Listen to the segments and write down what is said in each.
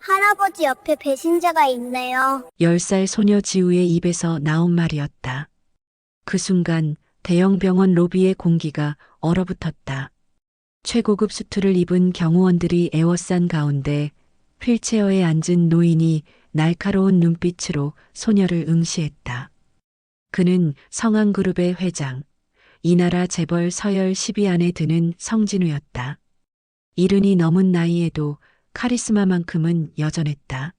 할아버지 옆에 배신자가 있네요. 10살 소녀 지우의 입에서 나온 말이었다. 그 순간 대형 병원 로비의 공기가 얼어붙었다. 최고급 수트를 입은 경호원들이 에워싼 가운데 휠체어에 앉은 노인이 날카로운 눈빛으로 소녀를 응시했다. 그는 성황그룹의 회장, 이 나라 재벌 서열 10위 안에 드는 성진우였다. 이른이 넘은 나이에도 카리스마만큼은 여전했다.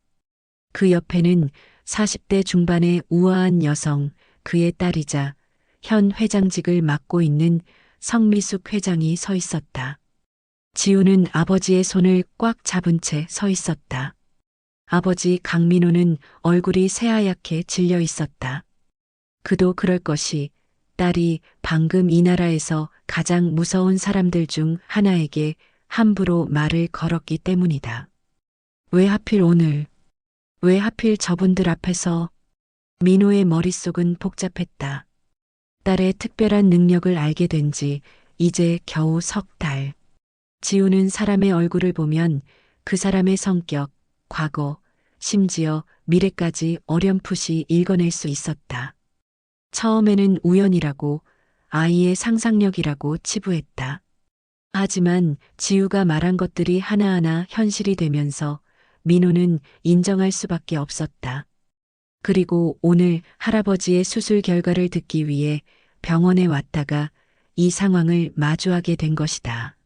그 옆에는 40대 중반의 우아한 여성, 그의 딸이자 현 회장직을 맡고 있는 성미숙 회장이 서 있었다. 지우는 아버지의 손을 꽉 잡은 채 서 있었다. 아버지 강민호는 얼굴이 새하얗게 질려 있었다. 그도 그럴 것이 딸이 방금 이 나라에서 가장 무서운 사람들 중 하나에게 함부로 말을 걸었기 때문이다. 왜 하필 오늘, 왜 하필 저분들 앞에서? 민호의 머릿속은 복잡했다. 딸의 특별한 능력을 알게 된 지 이제 겨우 석 달. 지우는 사람의 얼굴을 보면 그 사람의 성격, 과거, 심지어 미래까지 어렴풋이 읽어낼 수 있었다. 처음에는 우연이라고, 아이의 상상력이라고 치부했다. 하지만 지우가 말한 것들이 하나하나 현실이 되면서 민호는 인정할 수밖에 없었다. 그리고 오늘 할아버지의 수술 결과를 듣기 위해 병원에 왔다가 이 상황을 마주하게 된 것이다.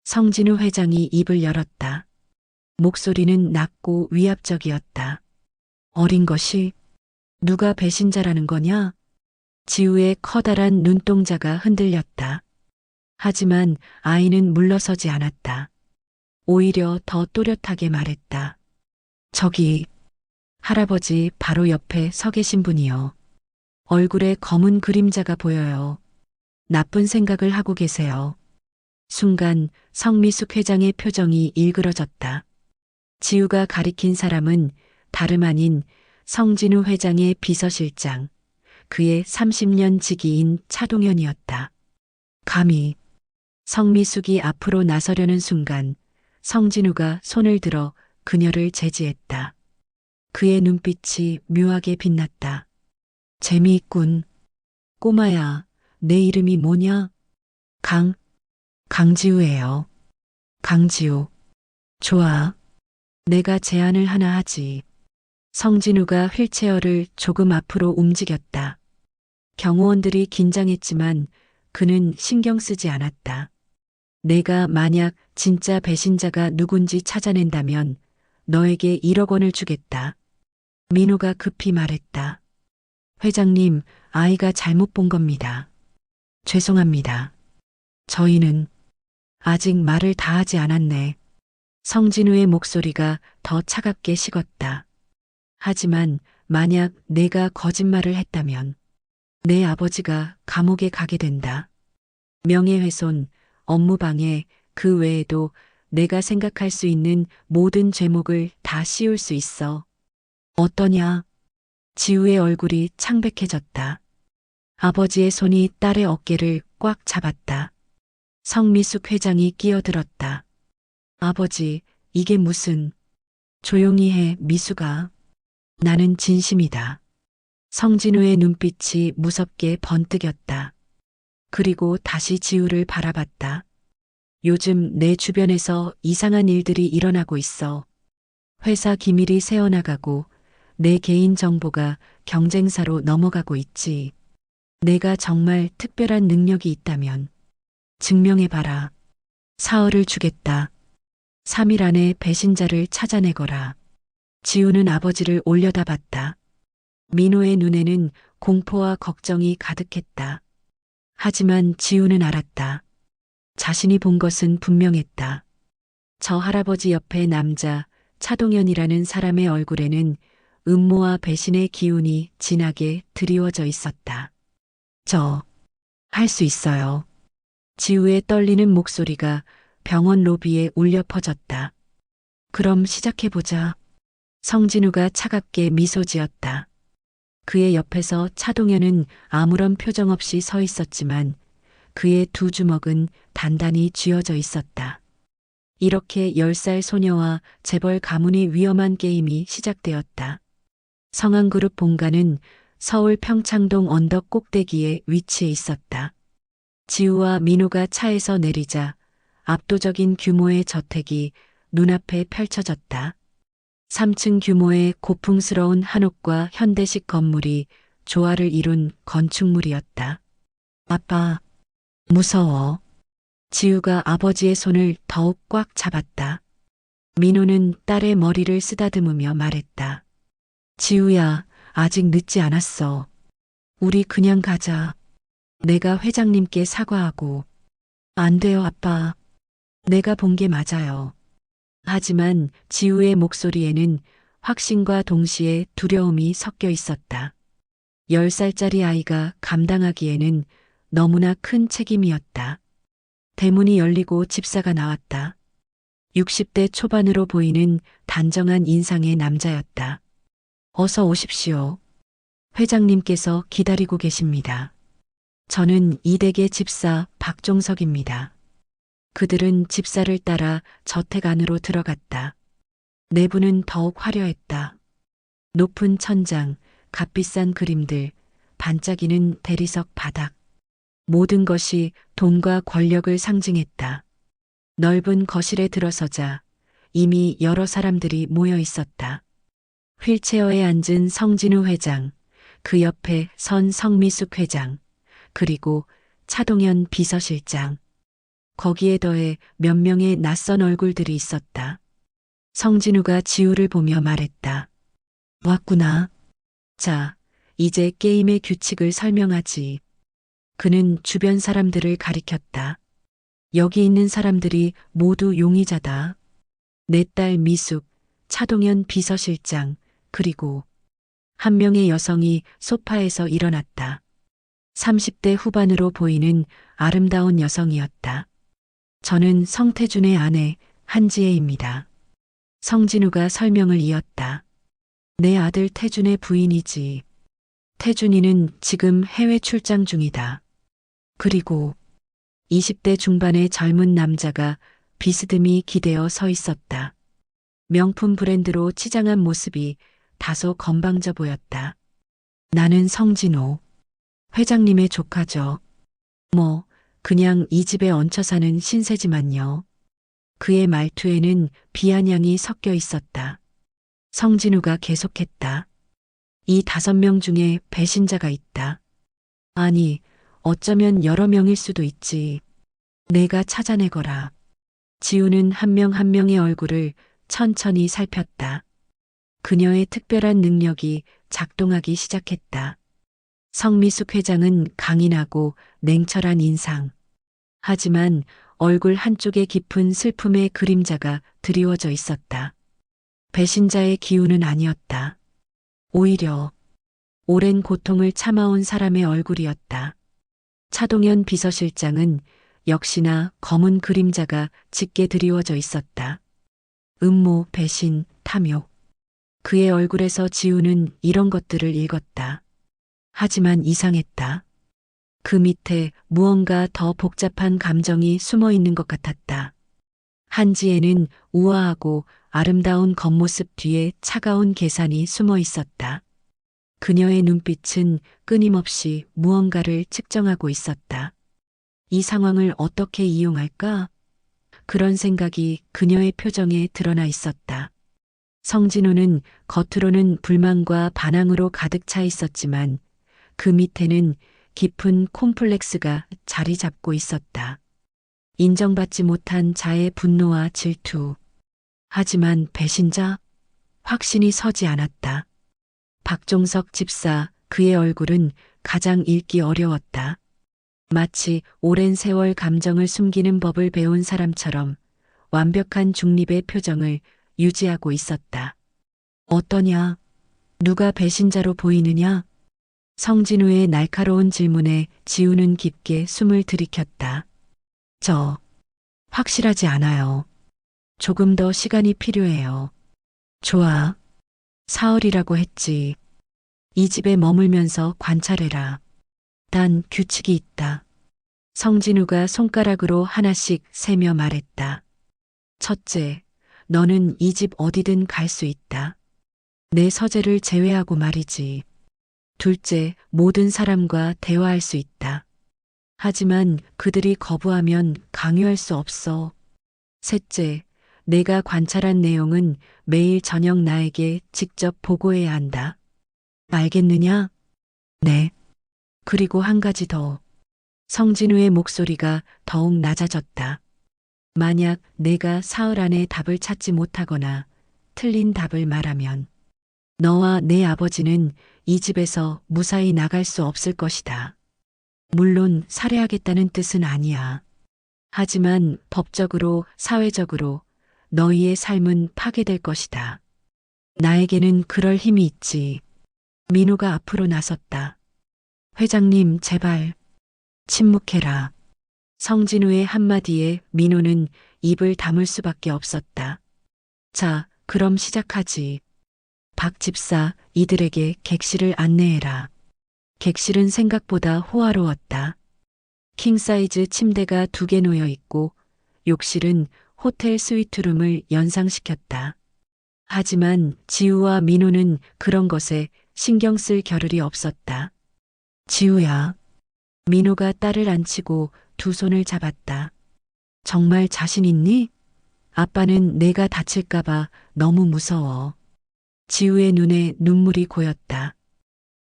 성진우 회장이 입을 열었다. 목소리는 낮고 위압적이었다. 어린 것이 누가 배신자라는 거냐? 지우의 커다란 눈동자가 흔들렸다. 하지만 아이는 물러서지 않았다. 오히려 더 또렷하게 말했다. 저기, 할아버지 바로 옆에 서 계신 분이요. 얼굴에 검은 그림자가 보여요. 나쁜 생각을 하고 계세요. 순간 성미숙 회장의 표정이 일그러졌다. 지우가 가리킨 사람은 다름 아닌 성진우 회장의 비서실장, 그의 30년 지기인 차동현이었다. 감히 성미숙이 앞으로 나서려는 순간 성진우가 손을 들어 그녀를 제지했다. 그의 눈빛이 묘하게 빛났다. 재미있군. 꼬마야, 내 이름이 뭐냐? 강지우예요. 강지우. 좋아. 내가 제안을 하나 하지. 성진우가 휠체어를 조금 앞으로 움직였다. 경호원들이 긴장했지만 그는 신경 쓰지 않았다. 내가 만약 진짜 배신자가 누군지 찾아낸다면 너에게 1억 원을 주겠다. 민호가 급히 말했다. 회장님, 아이가 잘못 본 겁니다. 죄송합니다. 저희는 아직 말을 다 하지 않았네. 성진우의 목소리가 더 차갑게 식었다. 하지만 만약 내가 거짓말을 했다면 내 아버지가 감옥에 가게 된다. 명예훼손, 업무방해, 그 외에도 내가 생각할 수 있는 모든 죄목을 다 씌울 수 있어. 어떠냐? 지우의 얼굴이 창백해졌다. 아버지의 손이 딸의 어깨를 꽉 잡았다. 성미숙 회장이 끼어들었다. 아버지, 이게 무슨... 조용히 해, 미숙아. 나는 진심이다. 성진우의 눈빛이 무섭게 번뜩였다. 그리고 다시 지우를 바라봤다. 요즘 내 주변에서 이상한 일들이 일어나고 있어. 회사 기밀이 새어나가고 내 개인 정보가 경쟁사로 넘어가고 있지. 내가 정말 특별한 능력이 있다면 증명해봐라. 사흘을 주겠다. 3일 안에 배신자를 찾아내거라. 지우는 아버지를 올려다봤다. 민호의 눈에는 공포와 걱정이 가득했다. 하지만 지우는 알았다. 자신이 본 것은 분명했다. 저 할아버지 옆에 남자 차동현이라는 사람의 얼굴에는 음모와 배신의 기운이 진하게 드리워져 있었다. 할 수 있어요. 지우의 떨리는 목소리가 병원 로비에 울려 퍼졌다. 그럼 시작해보자. 성진우가 차갑게 미소 지었다. 그의 옆에서 차동현은 아무런 표정 없이 서 있었지만 그의 두 주먹은 단단히 쥐어져 있었다. 이렇게 10살 소녀와 재벌 가문의 위험한 게임이 시작되었다. 성한그룹 본가는 서울 평창동 언덕 꼭대기에 위치해 있었다. 지우와 민호가 차에서 내리자 압도적인 규모의 저택이 눈앞에 펼쳐졌다. 3층 규모의 고풍스러운 한옥과 현대식 건물이 조화를 이룬 건축물이었다. 아빠, 무서워. 지우가 아버지의 손을 더욱 꽉 잡았다. 민호는 딸의 머리를 쓰다듬으며 말했다. 지우야, 아직 늦지 않았어. 우리 그냥 가자. 내가 회장님께 사과하고. 안 돼요, 아빠. 내가 본 게 맞아요. 하지만 지우의 목소리에는 확신과 동시에 두려움이 섞여 있었다. 10살짜리 아이가 감당하기에는 너무나 큰 책임이었다. 대문이 열리고 집사가 나왔다. 60대 초반으로 보이는 단정한 인상의 남자였다. 어서 오십시오. 회장님께서 기다리고 계십니다. 저는 이댁의 집사 박종석입니다. 그들은 집사를 따라 저택 안으로 들어갔다. 내부는 더욱 화려했다. 높은 천장, 값비싼 그림들, 반짝이는 대리석 바닥. 모든 것이 돈과 권력을 상징했다. 넓은 거실에 들어서자 이미 여러 사람들이 모여 있었다. 휠체어에 앉은 성진우 회장, 그 옆에 선 성미숙 회장, 그리고 차동현 비서실장. 거기에 더해 몇 명의 낯선 얼굴들이 있었다. 성진우가 지우를 보며 말했다. 왔구나. 자, 이제 게임의 규칙을 설명하지. 그는 주변 사람들을 가리켰다. 여기 있는 사람들이 모두 용의자다. 내 딸 미숙, 차동현 비서실장, 그리고 한 명의 여성이 소파에서 일어났다. 30대 후반으로 보이는 아름다운 여성이었다. 저는 성태준의 아내 한지혜입니다. 성진우가 설명을 이었다. 내 아들 태준의 부인이지. 태준이는 지금 해외 출장 중이다. 그리고 20대 중반의 젊은 남자가 비스듬히 기대어 서 있었다. 명품 브랜드로 치장한 모습이 다소 건방져 보였다. 나는 성진호. 회장님의 조카죠. 뭐, 그냥 이 집에 얹혀 사는 신세지만요. 그의 말투에는 비아냥이 섞여 있었다. 성진우가 계속했다. 이 5명 중에 배신자가 있다. 아니, 어쩌면 여러 명일 수도 있지. 내가 찾아내거라. 지우는 한 명 한 명의 얼굴을 천천히 살폈다. 그녀의 특별한 능력이 작동하기 시작했다. 성미숙 회장은 강인하고 냉철한 인상. 하지만 얼굴 한쪽에 깊은 슬픔의 그림자가 드리워져 있었다. 배신자의 기운은 아니었다. 오히려 오랜 고통을 참아온 사람의 얼굴이었다. 차동현 비서실장은 역시나 검은 그림자가 짙게 드리워져 있었다. 음모, 배신, 탐욕. 그의 얼굴에서 지우는 이런 것들을 읽었다. 하지만 이상했다. 그 밑에 무언가 더 복잡한 감정이 숨어 있는 것 같았다. 한지에는 우아하고 아름다운 겉모습 뒤에 차가운 계산이 숨어 있었다. 그녀의 눈빛은 끊임없이 무언가를 측정하고 있었다. 이 상황을 어떻게 이용할까? 그런 생각이 그녀의 표정에 드러나 있었다. 성진우는 겉으로는 불만과 반항으로 가득 차 있었지만 그 밑에는 깊은 콤플렉스가 자리 잡고 있었다. 인정받지 못한 자의 분노와 질투. 하지만 배신자? 확신이 서지 않았다. 박종석 집사, 그의 얼굴은 가장 읽기 어려웠다. 마치 오랜 세월 감정을 숨기는 법을 배운 사람처럼 완벽한 중립의 표정을 유지하고 있었다. 어떠냐? 누가 배신자로 보이느냐? 성진우의 날카로운 질문에 지우는 깊게 숨을 들이켰다. 확실하지 않아요. 조금 더 시간이 필요해요. 좋아. 사흘이라고 했지. 이 집에 머물면서 관찰해라. 단 규칙이 있다. 성진우가 손가락으로 하나씩 세며 말했다. 첫째, 너는 이 집 어디든 갈 수 있다. 내 서재를 제외하고 말이지. 둘째, 모든 사람과 대화할 수 있다. 하지만 그들이 거부하면 강요할 수 없어. 셋째, 내가 관찰한 내용은 매일 저녁 나에게 직접 보고해야 한다. 알겠느냐? 네. 그리고 한 가지 더. 성진우의 목소리가 더욱 낮아졌다. 만약 내가 사흘 안에 답을 찾지 못하거나 틀린 답을 말하면 너와 내 아버지는 이 집에서 무사히 나갈 수 없을 것이다. 물론 살해하겠다는 뜻은 아니야. 하지만 법적으로, 사회적으로 너희의 삶은 파괴될 것이다. 나에게는 그럴 힘이 있지. 민호가 앞으로 나섰다. 회장님, 제발. 침묵해라. 성진우의 한마디에 민호는 입을 다물 수밖에 없었다. 자, 그럼 시작하지. 박 집사, 이들에게 객실을 안내해라. 객실은 생각보다 호화로웠다. 킹사이즈 침대가 2개 놓여 있고 욕실은 호텔 스위트룸을 연상시켰다. 하지만 지우와 민호는 그런 것에 신경 쓸 겨를이 없었다. 지우야. 민호가 딸을 안치고 두 손을 잡았다. 정말 자신 있니? 아빠는 내가 다칠까봐 너무 무서워. 지우의 눈에 눈물이 고였다.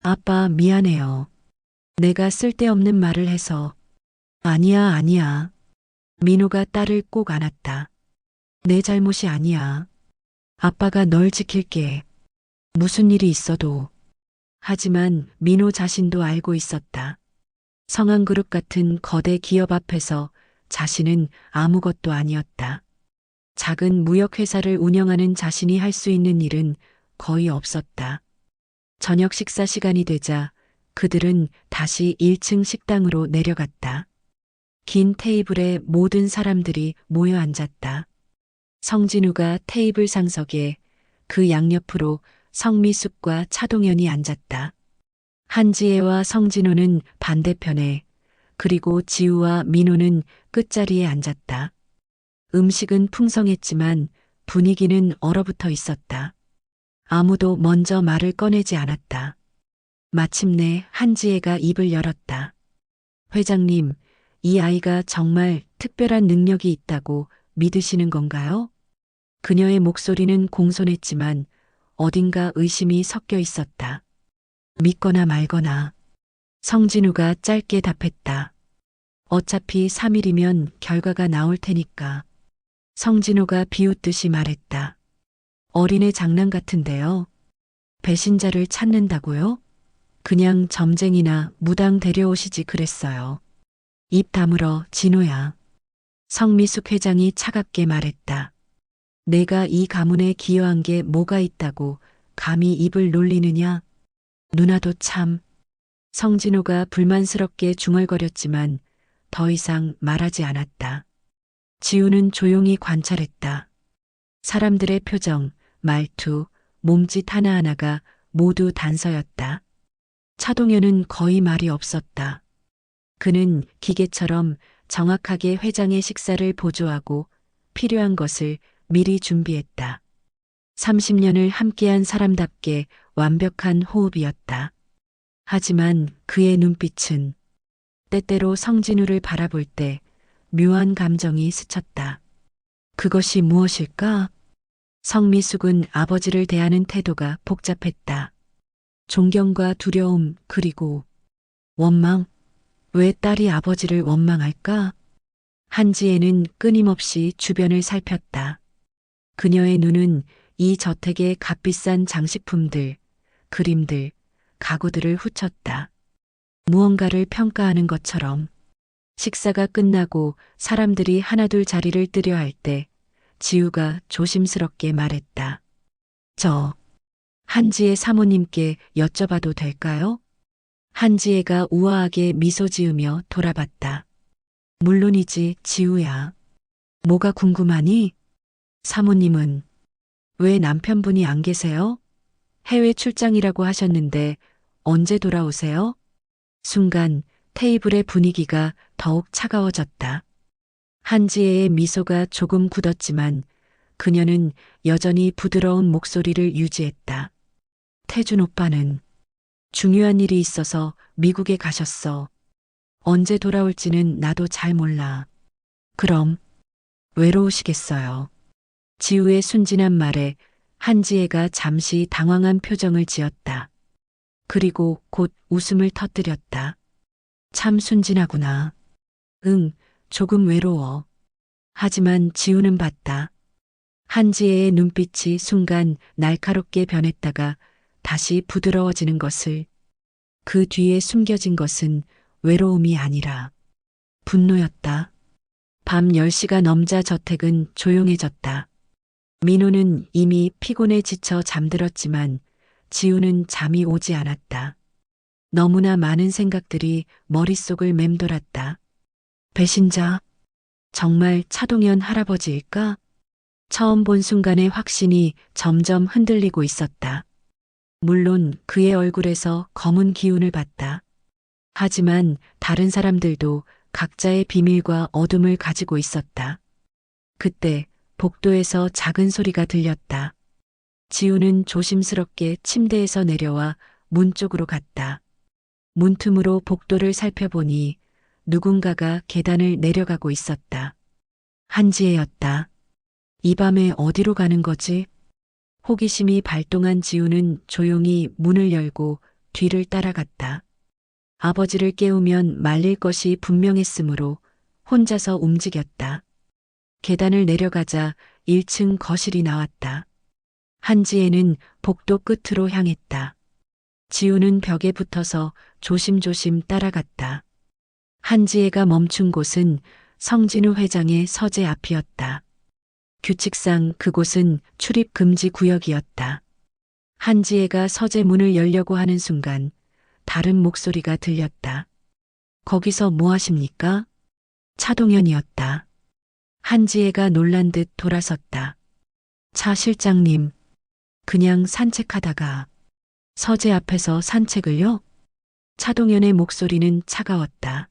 아빠, 미안해요. 내가 쓸데없는 말을 해서. 아니야, 아니야. 민호가 딸을 꼭 안았다. 내 잘못이 아니야. 아빠가 널 지킬게. 무슨 일이 있어도. 하지만 민호 자신도 알고 있었다. 성한그룹 같은 거대 기업 앞에서 자신은 아무것도 아니었다. 작은 무역회사를 운영하는 자신이 할 수 있는 일은 거의 없었다. 저녁 식사 시간이 되자 그들은 다시 1층 식당으로 내려갔다. 긴 테이블에 모든 사람들이 모여 앉았다. 성진우가 테이블 상석에 그 양옆으로 성미숙과 차동현이 앉았다. 한지혜와 성진호는 반대편에, 그리고 지우와 민호는 끝자리에 앉았다. 음식은 풍성했지만 분위기는 얼어붙어 있었다. 아무도 먼저 말을 꺼내지 않았다. 마침내 한지혜가 입을 열었다. 회장님, 이 아이가 정말 특별한 능력이 있다고 믿으시는 건가요? 그녀의 목소리는 공손했지만 어딘가 의심이 섞여 있었다. 믿거나 말거나. 성진우가 짧게 답했다. 어차피 3일이면 결과가 나올 테니까. 성진우가 비웃듯이 말했다. 어린애 장난 같은데요. 배신자를 찾는다고요? 그냥 점쟁이나 무당 데려오시지 그랬어요. 입 다물어, 진호야. 성미숙 회장이 차갑게 말했다. 내가 이 가문에 기여한 게 뭐가 있다고 감히 입을 놀리느냐? 누나도 참. 성진호가 불만스럽게 중얼거렸지만 더 이상 말하지 않았다. 지우는 조용히 관찰했다. 사람들의 표정, 말투, 몸짓 하나하나가 모두 단서였다. 차동현은 거의 말이 없었다. 그는 기계처럼 정확하게 회장의 식사를 보조하고 필요한 것을 미리 준비했다. 30년을 함께한 사람답게 완벽한 호흡이었다. 하지만 그의 눈빛은 때때로 성진우를 바라볼 때 묘한 감정이 스쳤다. 그것이 무엇일까? 성미숙은 아버지를 대하는 태도가 복잡했다. 존경과 두려움, 그리고 원망. 왜 딸이 아버지를 원망할까? 한지혜는 끊임없이 주변을 살폈다. 그녀의 눈은 이 저택의 값비싼 장식품들, 그림들, 가구들을 훔쳤다. 무언가를 평가하는 것처럼. 식사가 끝나고 사람들이 하나둘 자리를 뜨려 할 때 지우가 조심스럽게 말했다. 저 한지혜 사모님께 여쭤봐도 될까요? 한지혜가 우아하게 미소 지으며 돌아봤다. 물론이지, 지우야. 뭐가 궁금하니? 사모님은 왜 남편분이 안 계세요? 해외 출장이라고 하셨는데 언제 돌아오세요? 순간 테이블의 분위기가 더욱 차가워졌다. 한지혜의 미소가 조금 굳었지만 그녀는 여전히 부드러운 목소리를 유지했다. 태준 오빠는 중요한 일이 있어서 미국에 가셨어. 언제 돌아올지는 나도 잘 몰라. 그럼 외로우시겠어요. 지우의 순진한 말에 한지혜가 잠시 당황한 표정을 지었다. 그리고 곧 웃음을 터뜨렸다. 참 순진하구나. 응, 조금 외로워. 하지만 지우는 봤다. 한지혜의 눈빛이 순간 날카롭게 변했다가 다시 부드러워지는 것을. 그 뒤에 숨겨진 것은 외로움이 아니라 분노였다. 밤 10시가 넘자 저택은 조용해졌다. 민호는 이미 피곤에 지쳐 잠들었지만 지우는 잠이 오지 않았다. 너무나 많은 생각들이 머릿속을 맴돌았다. 배신자? 정말 차동현 할아버지일까? 처음 본 순간의 확신이 점점 흔들리고 있었다. 물론 그의 얼굴에서 검은 기운을 봤다. 하지만 다른 사람들도 각자의 비밀과 어둠을 가지고 있었다. 그때 복도에서 작은 소리가 들렸다. 지우는 조심스럽게 침대에서 내려와 문 쪽으로 갔다. 문틈으로 복도를 살펴보니 누군가가 계단을 내려가고 있었다. 한지혜였다. 이 밤에 어디로 가는 거지? 호기심이 발동한 지우는 조용히 문을 열고 뒤를 따라갔다. 아버지를 깨우면 말릴 것이 분명했으므로 혼자서 움직였다. 계단을 내려가자 1층 거실이 나왔다. 한지혜는 복도 끝으로 향했다. 지우는 벽에 붙어서 조심조심 따라갔다. 한지혜가 멈춘 곳은 성진우 회장의 서재 앞이었다. 규칙상 그곳은 출입 금지 구역이었다. 한지혜가 서재 문을 열려고 하는 순간 다른 목소리가 들렸다. 거기서 뭐 하십니까? 차동현이었다. 한지혜가 놀란 듯 돌아섰다. 차 실장님, 그냥 산책하다가 서재 앞에서 산책을요? 차동현의 목소리는 차가웠다.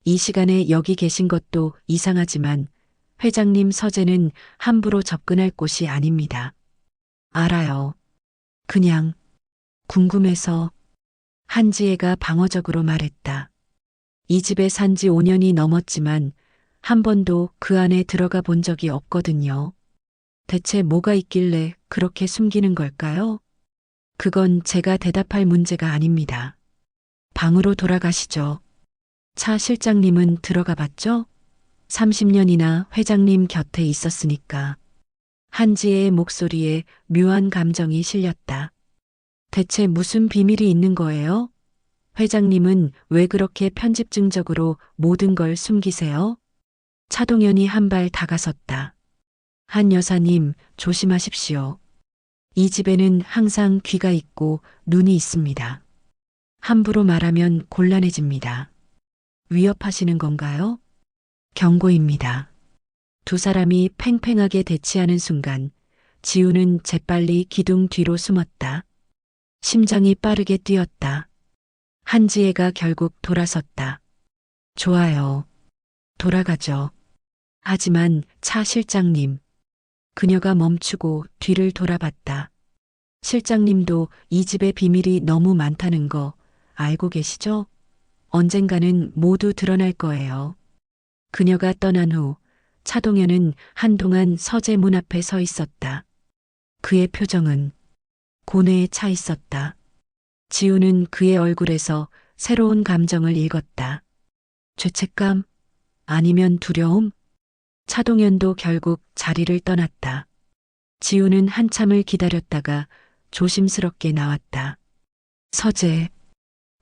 이 시간에 여기 계신 것도 이상하지만 회장님 서재는 함부로 접근할 곳이 아닙니다. 알아요. 그냥 궁금해서. 한지혜가 방어적으로 말했다. 이 집에 산 지 5년이 넘었지만 한 번도 그 안에 들어가 본 적이 없거든요. 대체 뭐가 있길래 그렇게 숨기는 걸까요? 그건 제가 대답할 문제가 아닙니다. 방으로 돌아가시죠. 차 실장님은 들어가 봤죠? 30년이나 회장님 곁에 있었으니까. 한지혜의 목소리에 묘한 감정이 실렸다. 대체 무슨 비밀이 있는 거예요? 회장님은 왜 그렇게 편집증적으로 모든 걸 숨기세요? 차동현이 한 발 다가섰다. 한 여사님, 조심하십시오. 이 집에는 항상 귀가 있고 눈이 있습니다. 함부로 말하면 곤란해집니다. 위협하시는 건가요? 경고입니다. 두 사람이 팽팽하게 대치하는 순간 지우는 재빨리 기둥 뒤로 숨었다. 심장이 빠르게 뛰었다. 한지혜가 결국 돌아섰다. 좋아요. 돌아가죠. 하지만 차 실장님. 그녀가 멈추고 뒤를 돌아봤다. 실장님도 이 집의 비밀이 너무 많다는 거 알고 계시죠? 언젠가는 모두 드러날 거예요. 그녀가 떠난 후 차동현은 한동안 서재 문 앞에 서 있었다. 그의 표정은 고뇌에 차 있었다. 지우는 그의 얼굴에서 새로운 감정을 읽었다. 죄책감? 아니면 두려움? 차동현도 결국 자리를 떠났다. 지우는 한참을 기다렸다가 조심스럽게 나왔다. 서재,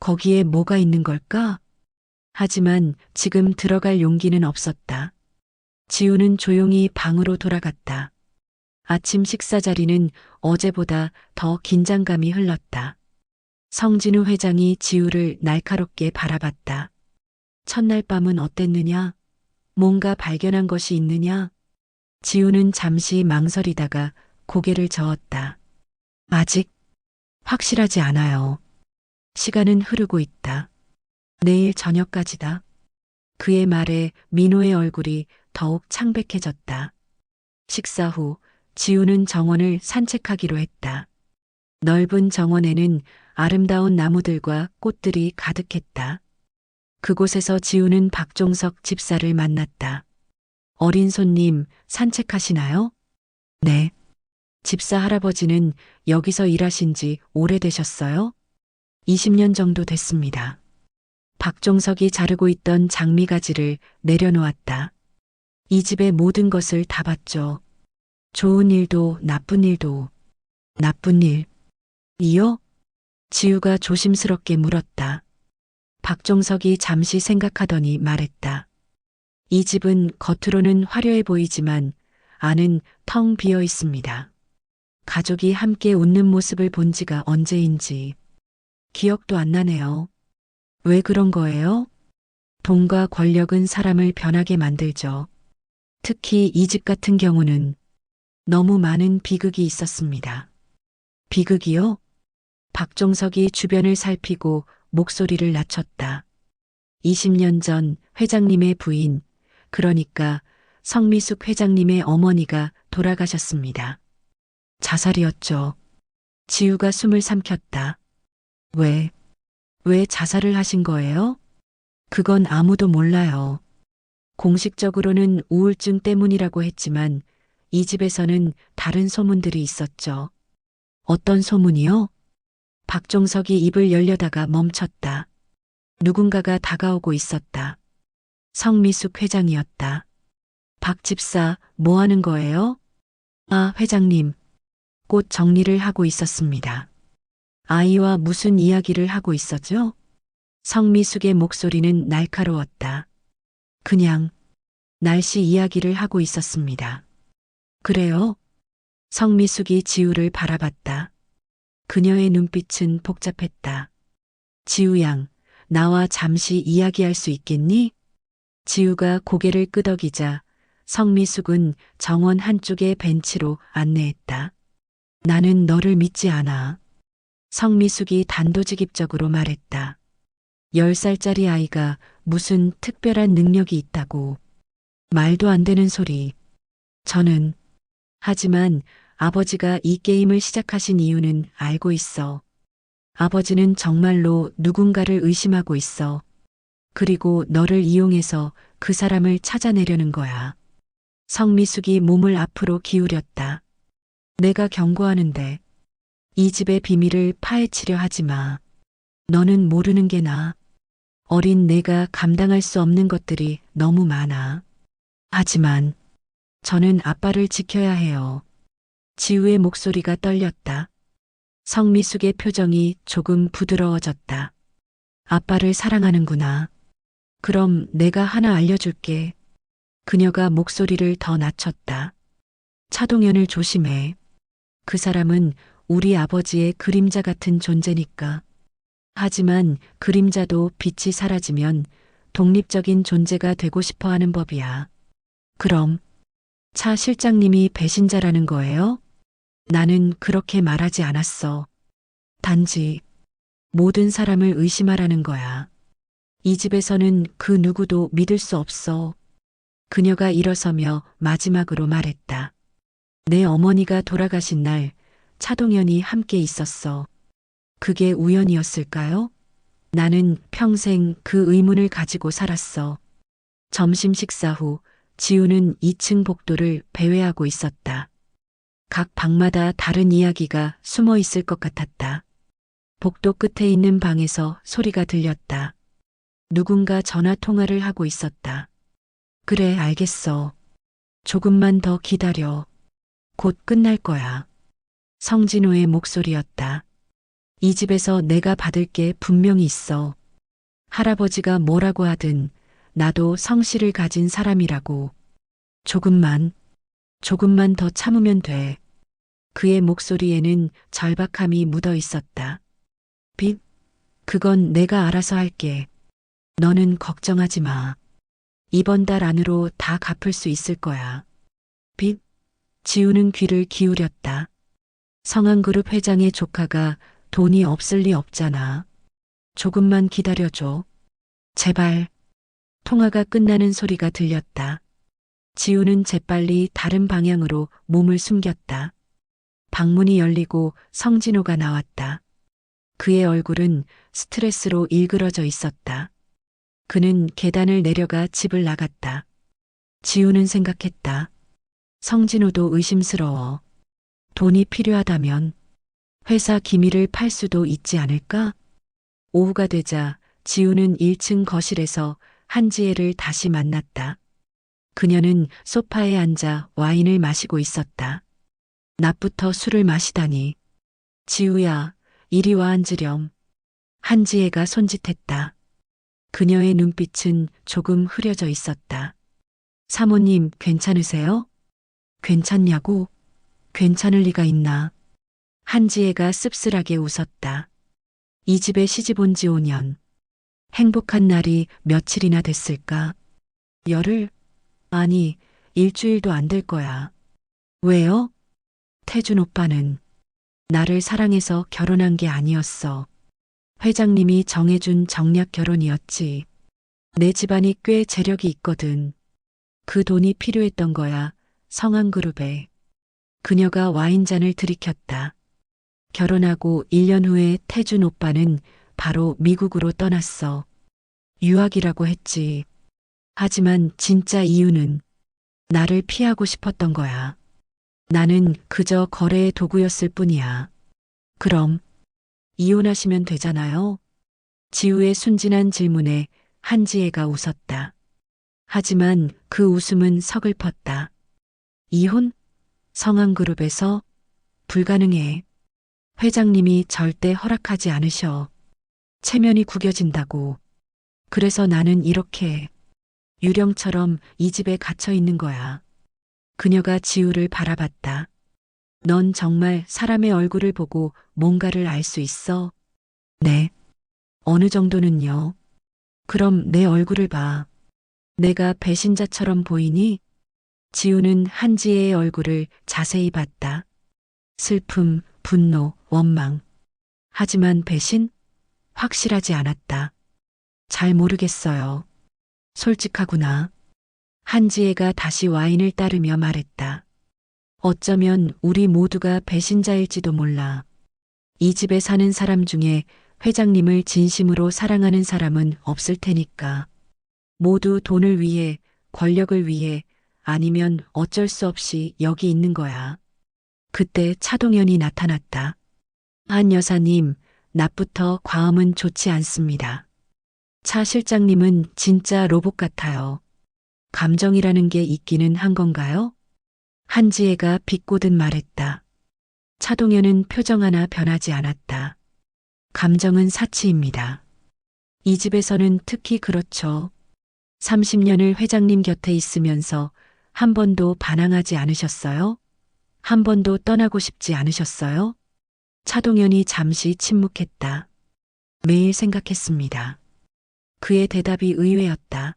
거기에 뭐가 있는 걸까? 하지만 지금 들어갈 용기는 없었다. 지우는 조용히 방으로 돌아갔다. 아침 식사 자리는 어제보다 더 긴장감이 흘렀다. 성진우 회장이 지우를 날카롭게 바라봤다. 첫날 밤은 어땠느냐? 뭔가 발견한 것이 있느냐? 지우는 잠시 망설이다가 고개를 저었다. 아직 확실하지 않아요. 시간은 흐르고 있다. 내일 저녁까지다. 그의 말에 민호의 얼굴이 더욱 창백해졌다. 식사 후 지우는 정원을 산책하기로 했다. 넓은 정원에는 아름다운 나무들과 꽃들이 가득했다. 그곳에서 지우는 박종석 집사를 만났다. 어린 손님, 산책하시나요? 네. 집사 할아버지는 여기서 일하신 지 오래되셨어요? 20년 정도 됐습니다. 박종석이 자르고 있던 장미가지를 내려놓았다. 이 집의 모든 것을 다 봤죠. 좋은 일도 나쁜 일도. 나쁜 일. 이요? 지우가 조심스럽게 물었다. 박종석이 잠시 생각하더니 말했다. 이 집은 겉으로는 화려해 보이지만 안은 텅 비어 있습니다. 가족이 함께 웃는 모습을 본 지가 언제인지 기억도 안 나네요. 왜 그런 거예요? 돈과 권력은 사람을 변하게 만들죠. 특히 이 집 같은 경우는 너무 많은 비극이 있었습니다. 비극이요? 박종석이 주변을 살피고 목소리를 낮췄다. 20년 전 회장님의 부인, 그러니까 성미숙 회장님의 어머니가 돌아가셨습니다. 자살이었죠. 지우가 숨을 삼켰다. 왜 자살을 하신 거예요? 그건 아무도 몰라요. 공식적으로는 우울증 때문이라고 했지만 이 집에서는 다른 소문들이 있었죠. 어떤 소문이요? 박종석이 입을 열려다가 멈췄다. 누군가가 다가오고 있었다. 성미숙 회장이었다. 박 집사, 뭐 하는 거예요? 아, 회장님. 꽃 정리를 하고 있었습니다. 아이와 무슨 이야기를 하고 있었죠? 성미숙의 목소리는 날카로웠다. 그냥 날씨 이야기를 하고 있었습니다. 그래요? 성미숙이 지우를 바라봤다. 그녀의 눈빛은 복잡했다. 지우 양, 나와 잠시 이야기할 수 있겠니? 지우가 고개를 끄덕이자 성미숙은 정원 한쪽의 벤치로 안내했다. 나는 너를 믿지 않아. 성미숙이 단도직입적으로 말했다. 10살짜리 아이가 무슨 특별한 능력이 있다고. 말도 안 되는 소리. 하지만 아버지가 이 게임을 시작하신 이유는 알고 있어. 아버지는 정말로 누군가를 의심하고 있어. 그리고 너를 이용해서 그 사람을 찾아내려는 거야. 성미숙이 몸을 앞으로 기울였다. 내가 경고하는데 이 집의 비밀을 파헤치려 하지 마. 너는 모르는 게 나아. 어린 내가 감당할 수 없는 것들이 너무 많아. 하지만 저는 아빠를 지켜야 해요. 지우의 목소리가 떨렸다. 성미숙의 표정이 조금 부드러워졌다. 아빠를 사랑하는구나. 그럼 내가 하나 알려줄게. 그녀가 목소리를 더 낮췄다. 차동현을 조심해. 그 사람은 우리 아버지의 그림자 같은 존재니까. 하지만 그림자도 빛이 사라지면 독립적인 존재가 되고 싶어 하는 법이야. 그럼 차 실장님이 배신자라는 거예요? 나는 그렇게 말하지 않았어. 단지 모든 사람을 의심하라는 거야. 이 집에서는 그 누구도 믿을 수 없어. 그녀가 일어서며 마지막으로 말했다. 내 어머니가 돌아가신 날 차동현이 함께 있었어. 그게 우연이었을까요? 나는 평생 그 의문을 가지고 살았어. 점심 식사 후 지우는 2층 복도를 배회하고 있었다. 각 방마다 다른 이야기가 숨어 있을 것 같았다. 복도 끝에 있는 방에서 소리가 들렸다. 누군가 전화 통화를 하고 있었다. 그래, 알겠어. 조금만 더 기다려. 곧 끝날 거야. 성진호의 목소리였다. 이 집에서 내가 받을 게 분명히 있어. 할아버지가 뭐라고 하든 나도 성실을 가진 사람이라고. 조금만 더 참으면 돼. 그의 목소리에는 절박함이 묻어 있었다. 빚? 그건 내가 알아서 할게. 너는 걱정하지 마. 이번 달 안으로 다 갚을 수 있을 거야. 빚? 지우는 귀를 기울였다. 성한그룹 회장의 조카가 돈이 없을 리 없잖아. 조금만 기다려줘. 제발. 통화가 끝나는 소리가 들렸다. 지우는 재빨리 다른 방향으로 몸을 숨겼다. 방문이 열리고 성진호가 나왔다. 그의 얼굴은 스트레스로 일그러져 있었다. 그는 계단을 내려가 집을 나갔다. 지우는 생각했다. 성진호도 의심스러워. 돈이 필요하다면 회사 기밀을 팔 수도 있지 않을까? 오후가 되자 지우는 1층 거실에서 한지혜를 다시 만났다. 그녀는 소파에 앉아 와인을 마시고 있었다. 낮부터 술을 마시다니. 지우야, 이리 와 앉으렴. 한지혜가 손짓했다. 그녀의 눈빛은 조금 흐려져 있었다. 사모님, 괜찮으세요? 괜찮냐고? 괜찮을 리가 있나? 한지혜가 씁쓸하게 웃었다. 이 집에 시집 온 지 5년. 행복한 날이 며칠이나 됐을까? 열흘? 아니, 일주일도 안 될 거야. 왜요? 태준 오빠는 나를 사랑해서 결혼한 게 아니었어. 회장님이 정해준 정략 결혼이었지. 내 집안이 꽤 재력이 있거든. 그 돈이 필요했던 거야, 성한그룹에. 그녀가 와인잔을 들이켰다. 결혼하고 1년 후에 태준 오빠는 바로 미국으로 떠났어. 유학이라고 했지. 하지만 진짜 이유는 나를 피하고 싶었던 거야. 나는 그저 거래의 도구였을 뿐이야. 그럼 이혼하시면 되잖아요. 지우의 순진한 질문에 한지혜가 웃었다. 하지만 그 웃음은 서글펐다. 이혼? 성한그룹에서? 불가능해. 회장님이 절대 허락하지 않으셔. 체면이 구겨진다고. 그래서 나는 이렇게 유령처럼 이 집에 갇혀 있는 거야. 그녀가 지우를 바라봤다. 넌 정말 사람의 얼굴을 보고 뭔가를 알 수 있어? 네. 어느 정도는요. 그럼 내 얼굴을 봐. 내가 배신자처럼 보이니? 지우는 한지혜의 얼굴을 자세히 봤다. 슬픔, 분노, 원망. 하지만 배신? 확실하지 않았다. 잘 모르겠어요. 솔직하구나. 한지혜가 다시 와인을 따르며 말했다. 어쩌면 우리 모두가 배신자일지도 몰라. 이 집에 사는 사람 중에 회장님을 진심으로 사랑하는 사람은 없을 테니까. 모두 돈을 위해, 권력을 위해, 아니면 어쩔 수 없이 여기 있는 거야. 그때 차동현이 나타났다. 한 여사님, 낮부터 과음은 좋지 않습니다. 차 실장님은 진짜 로봇 같아요. 감정이라는 게 있기는 한 건가요? 한지혜가 비꼬듯 말했다. 차동현은 표정 하나 변하지 않았다. 감정은 사치입니다. 이 집에서는 특히 그렇죠. 30년을 회장님 곁에 있으면서 한 번도 반항하지 않으셨어요? 한 번도 떠나고 싶지 않으셨어요? 차동현이 잠시 침묵했다. 매일 생각했습니다. 그의 대답이 의외였다.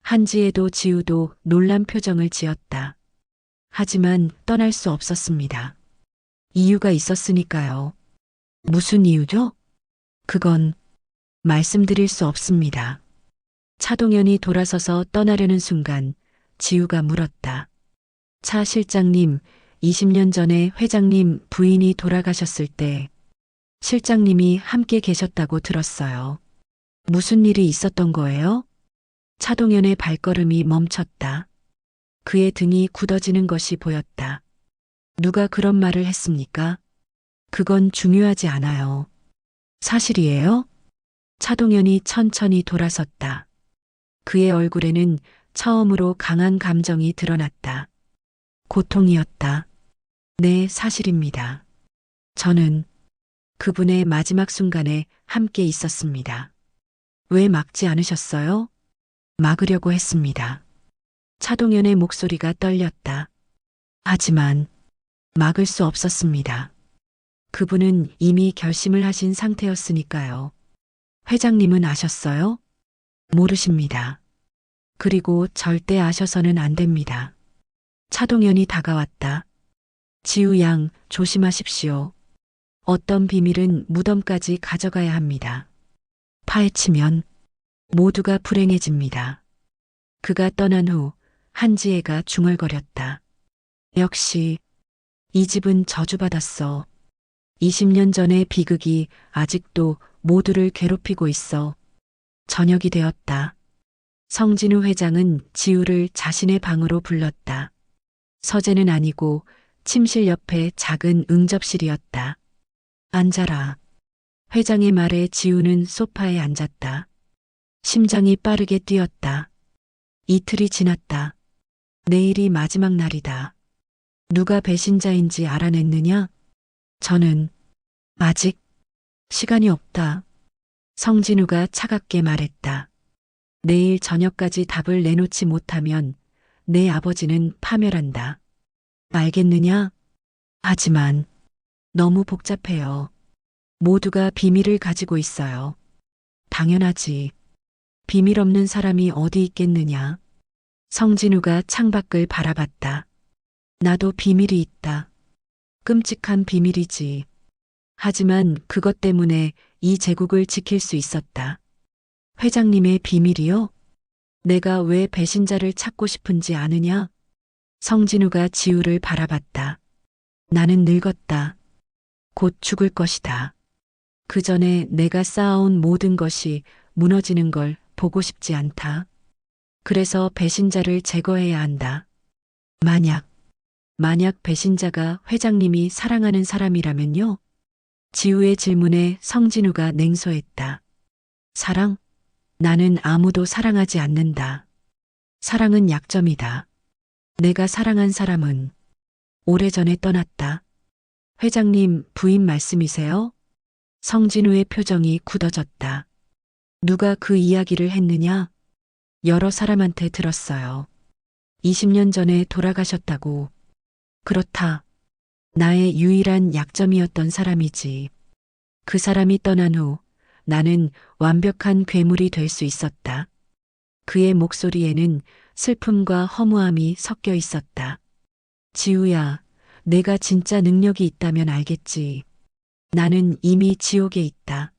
한지혜도 지우도 놀란 표정을 지었다. 하지만 떠날 수 없었습니다. 이유가 있었으니까요. 무슨 이유죠? 그건 말씀드릴 수 없습니다. 차동현이 돌아서서 떠나려는 순간 지우가 물었다. 차 실장님, 20년 전에 회장님 부인이 돌아가셨을 때 실장님이 함께 계셨다고 들었어요. 무슨 일이 있었던 거예요? 차동현의 발걸음이 멈췄다. 그의 등이 굳어지는 것이 보였다. 누가 그런 말을 했습니까? 그건 중요하지 않아요. 사실이에요? 차동현이 천천히 돌아섰다. 그의 얼굴에는 처음으로 강한 감정이 드러났다. 고통이었다. 네, 사실입니다. 저는 그분의 마지막 순간에 함께 있었습니다. 왜 막지 않으셨어요? 막으려고 했습니다. 차동현의 목소리가 떨렸다. 하지만 막을 수 없었습니다. 그분은 이미 결심을 하신 상태였으니까요. 회장님은 아셨어요? 모르십니다. 그리고 절대 아셔서는 안 됩니다. 차동현이 다가왔다. 지우 양, 조심하십시오. 어떤 비밀은 무덤까지 가져가야 합니다. 파헤치면 모두가 불행해집니다. 그가 떠난 후 한지혜가 중얼거렸다. 역시 이 집은 저주받았어. 20년 전의 비극이 아직도 모두를 괴롭히고 있어. 저녁이 되었다. 성진우 회장은 지우를 자신의 방으로 불렀다. 서재는 아니고 침실 옆에 작은 응접실이었다. 앉아라. 회장의 말에 지우는 소파에 앉았다. 심장이 빠르게 뛰었다. 이틀이 지났다. 내일이 마지막 날이다. 누가 배신자인지 알아냈느냐? 저는 아직 시간이 없다. 성진우가 차갑게 말했다. 내일 저녁까지 답을 내놓지 못하면 내 아버지는 파멸한다. 알겠느냐? 하지만 너무 복잡해요. 모두가 비밀을 가지고 있어요. 당연하지. 비밀 없는 사람이 어디 있겠느냐? 성진우가 창밖을 바라봤다. 나도 비밀이 있다. 끔찍한 비밀이지. 하지만 그것 때문에 이 제국을 지킬 수 있었다. 회장님의 비밀이요? 내가 왜 배신자를 찾고 싶은지 아느냐? 성진우가 지우를 바라봤다. 나는 늙었다. 곧 죽을 것이다. 그 전에 내가 쌓아온 모든 것이 무너지는 걸 보고 싶지 않다. 그래서 배신자를 제거해야 한다. 만약 배신자가 회장님이 사랑하는 사람이라면요? 지우의 질문에 성진우가 냉소했다. 사랑? 나는 아무도 사랑하지 않는다. 사랑은 약점이다. 내가 사랑한 사람은 오래전에 떠났다. 회장님 부인 말씀이세요? 성진우의 표정이 굳어졌다. 누가 그 이야기를 했느냐? 여러 사람한테 들었어요. 20년 전에 돌아가셨다고. 그렇다. 나의 유일한 약점이었던 사람이지. 그 사람이 떠난 후 나는 완벽한 괴물이 될 수 있었다. 그의 목소리에는 슬픔과 허무함이 섞여 있었다. 지우야, 내가 진짜 능력이 있다면 알겠지. 나는 이미 지옥에 있다.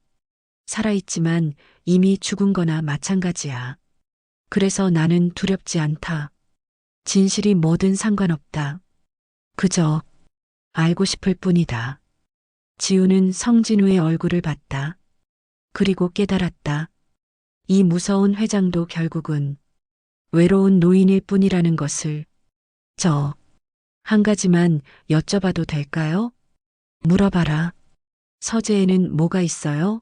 살아있지만 이미 죽은 거나 마찬가지야. 그래서 나는 두렵지 않다. 진실이 뭐든 상관없다. 그저 알고 싶을 뿐이다. 지우는 성진우의 얼굴을 봤다. 그리고 깨달았다. 이 무서운 회장도 결국은 외로운 노인일 뿐이라는 것을. 한 가지만 여쭤봐도 될까요? 물어봐라. 서재에는 뭐가 있어요?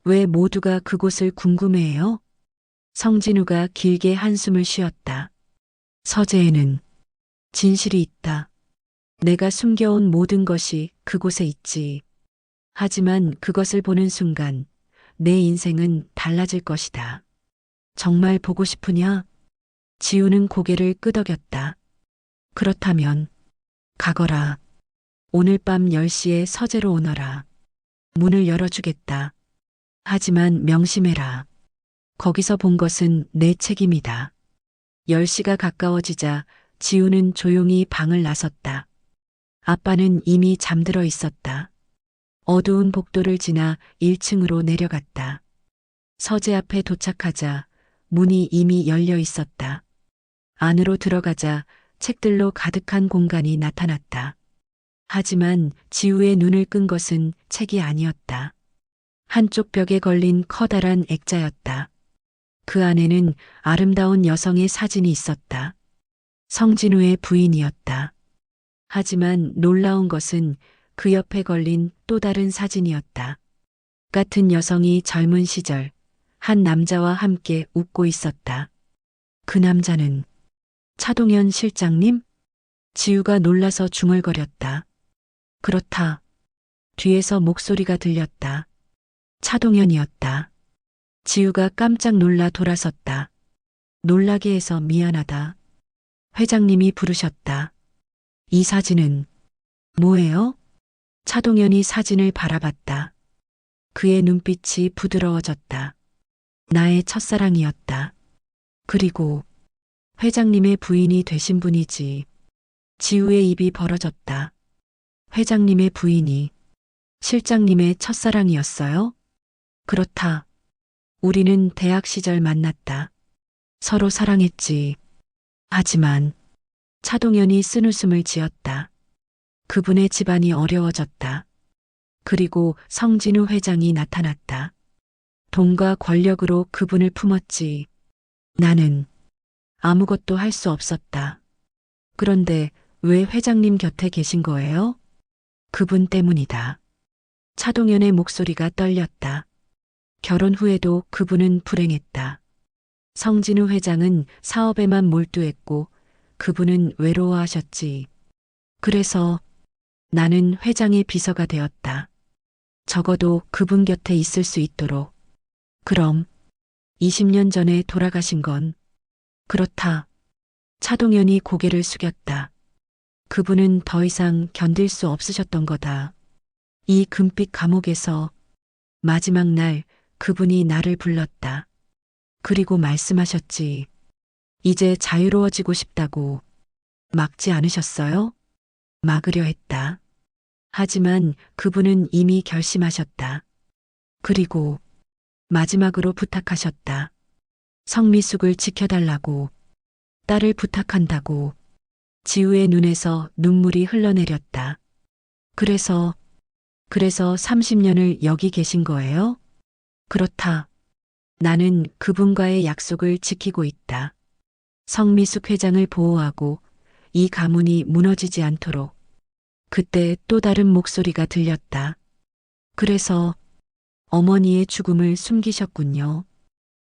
왜 모두가 그곳을 궁금해해요? 성진우가 길게 한숨을 쉬었다. 서재에는 진실이 있다. 내가 숨겨온 모든 것이 그곳에 있지. 하지만 그것을 보는 순간 내 인생은 달라질 것이다. 정말 보고 싶으냐? 지우는 고개를 끄덕였다. 그렇다면 가거라. 오늘 밤 10시에 서재로 오너라. 문을 열어주겠다. 하지만 명심해라. 거기서 본 것은 내 책임이다. 10시가 가까워지자 지우는 조용히 방을 나섰다. 아빠는 이미 잠들어 있었다. 어두운 복도를 지나 1층으로 내려갔다. 서재 앞에 도착하자 문이 이미 열려 있었다. 안으로 들어가자 책들로 가득한 공간이 나타났다. 하지만 지우의 눈을 끈 것은 책이 아니었다. 한쪽 벽에 걸린 커다란 액자였다. 그 안에는 아름다운 여성의 사진이 있었다. 성진우의 부인이었다. 하지만 놀라운 것은 그 옆에 걸린 또 다른 사진이었다. 같은 여성이 젊은 시절 한 남자와 함께 웃고 있었다. 그 남자는 차동현 실장님? 지우가 놀라서 중얼거렸다. 그렇다. 뒤에서 목소리가 들렸다. 차동현이었다. 지우가 깜짝 놀라 돌아섰다. 놀라게 해서 미안하다. 회장님이 부르셨다. 이 사진은 뭐예요? 차동현이 사진을 바라봤다. 그의 눈빛이 부드러워졌다. 나의 첫사랑이었다. 그리고 회장님의 부인이 되신 분이지. 지우의 입이 벌어졌다. 회장님의 부인이 실장님의 첫사랑이었어요? 그렇다. 우리는 대학 시절 만났다. 서로 사랑했지. 하지만 차동현이 쓴웃음을 지었다. 그분의 집안이 어려워졌다. 그리고 성진우 회장이 나타났다. 돈과 권력으로 그분을 품었지. 나는 아무것도 할 수 없었다. 그런데 왜 회장님 곁에 계신 거예요? 그분 때문이다. 차동현의 목소리가 떨렸다. 결혼 후에도 그분은 불행했다. 성진우 회장은 사업에만 몰두했고 그분은 외로워하셨지. 그래서 나는 회장의 비서가 되었다. 적어도 그분 곁에 있을 수 있도록. 그럼 20년 전에 돌아가신 건 그렇다. 차동현이 고개를 숙였다. 그분은 더 이상 견딜 수 없으셨던 거다. 이 금빛 감옥에서 마지막 날 그분이 나를 불렀다. 그리고 말씀하셨지. 이제 자유로워지고 싶다고. 막지 않으셨어요? 막으려 했다. 하지만 그분은 이미 결심하셨다. 그리고 마지막으로 부탁하셨다. 성미숙을 지켜달라고. 딸을 부탁한다고. 지우의 눈에서 눈물이 흘러내렸다. 그래서 30년을 여기 계신 거예요? 그렇다. 나는 그분과의 약속을 지키고 있다. 성미숙 회장을 보호하고 이 가문이 무너지지 않도록. 그때 또 다른 목소리가 들렸다. 그래서 어머니의 죽음을 숨기셨군요.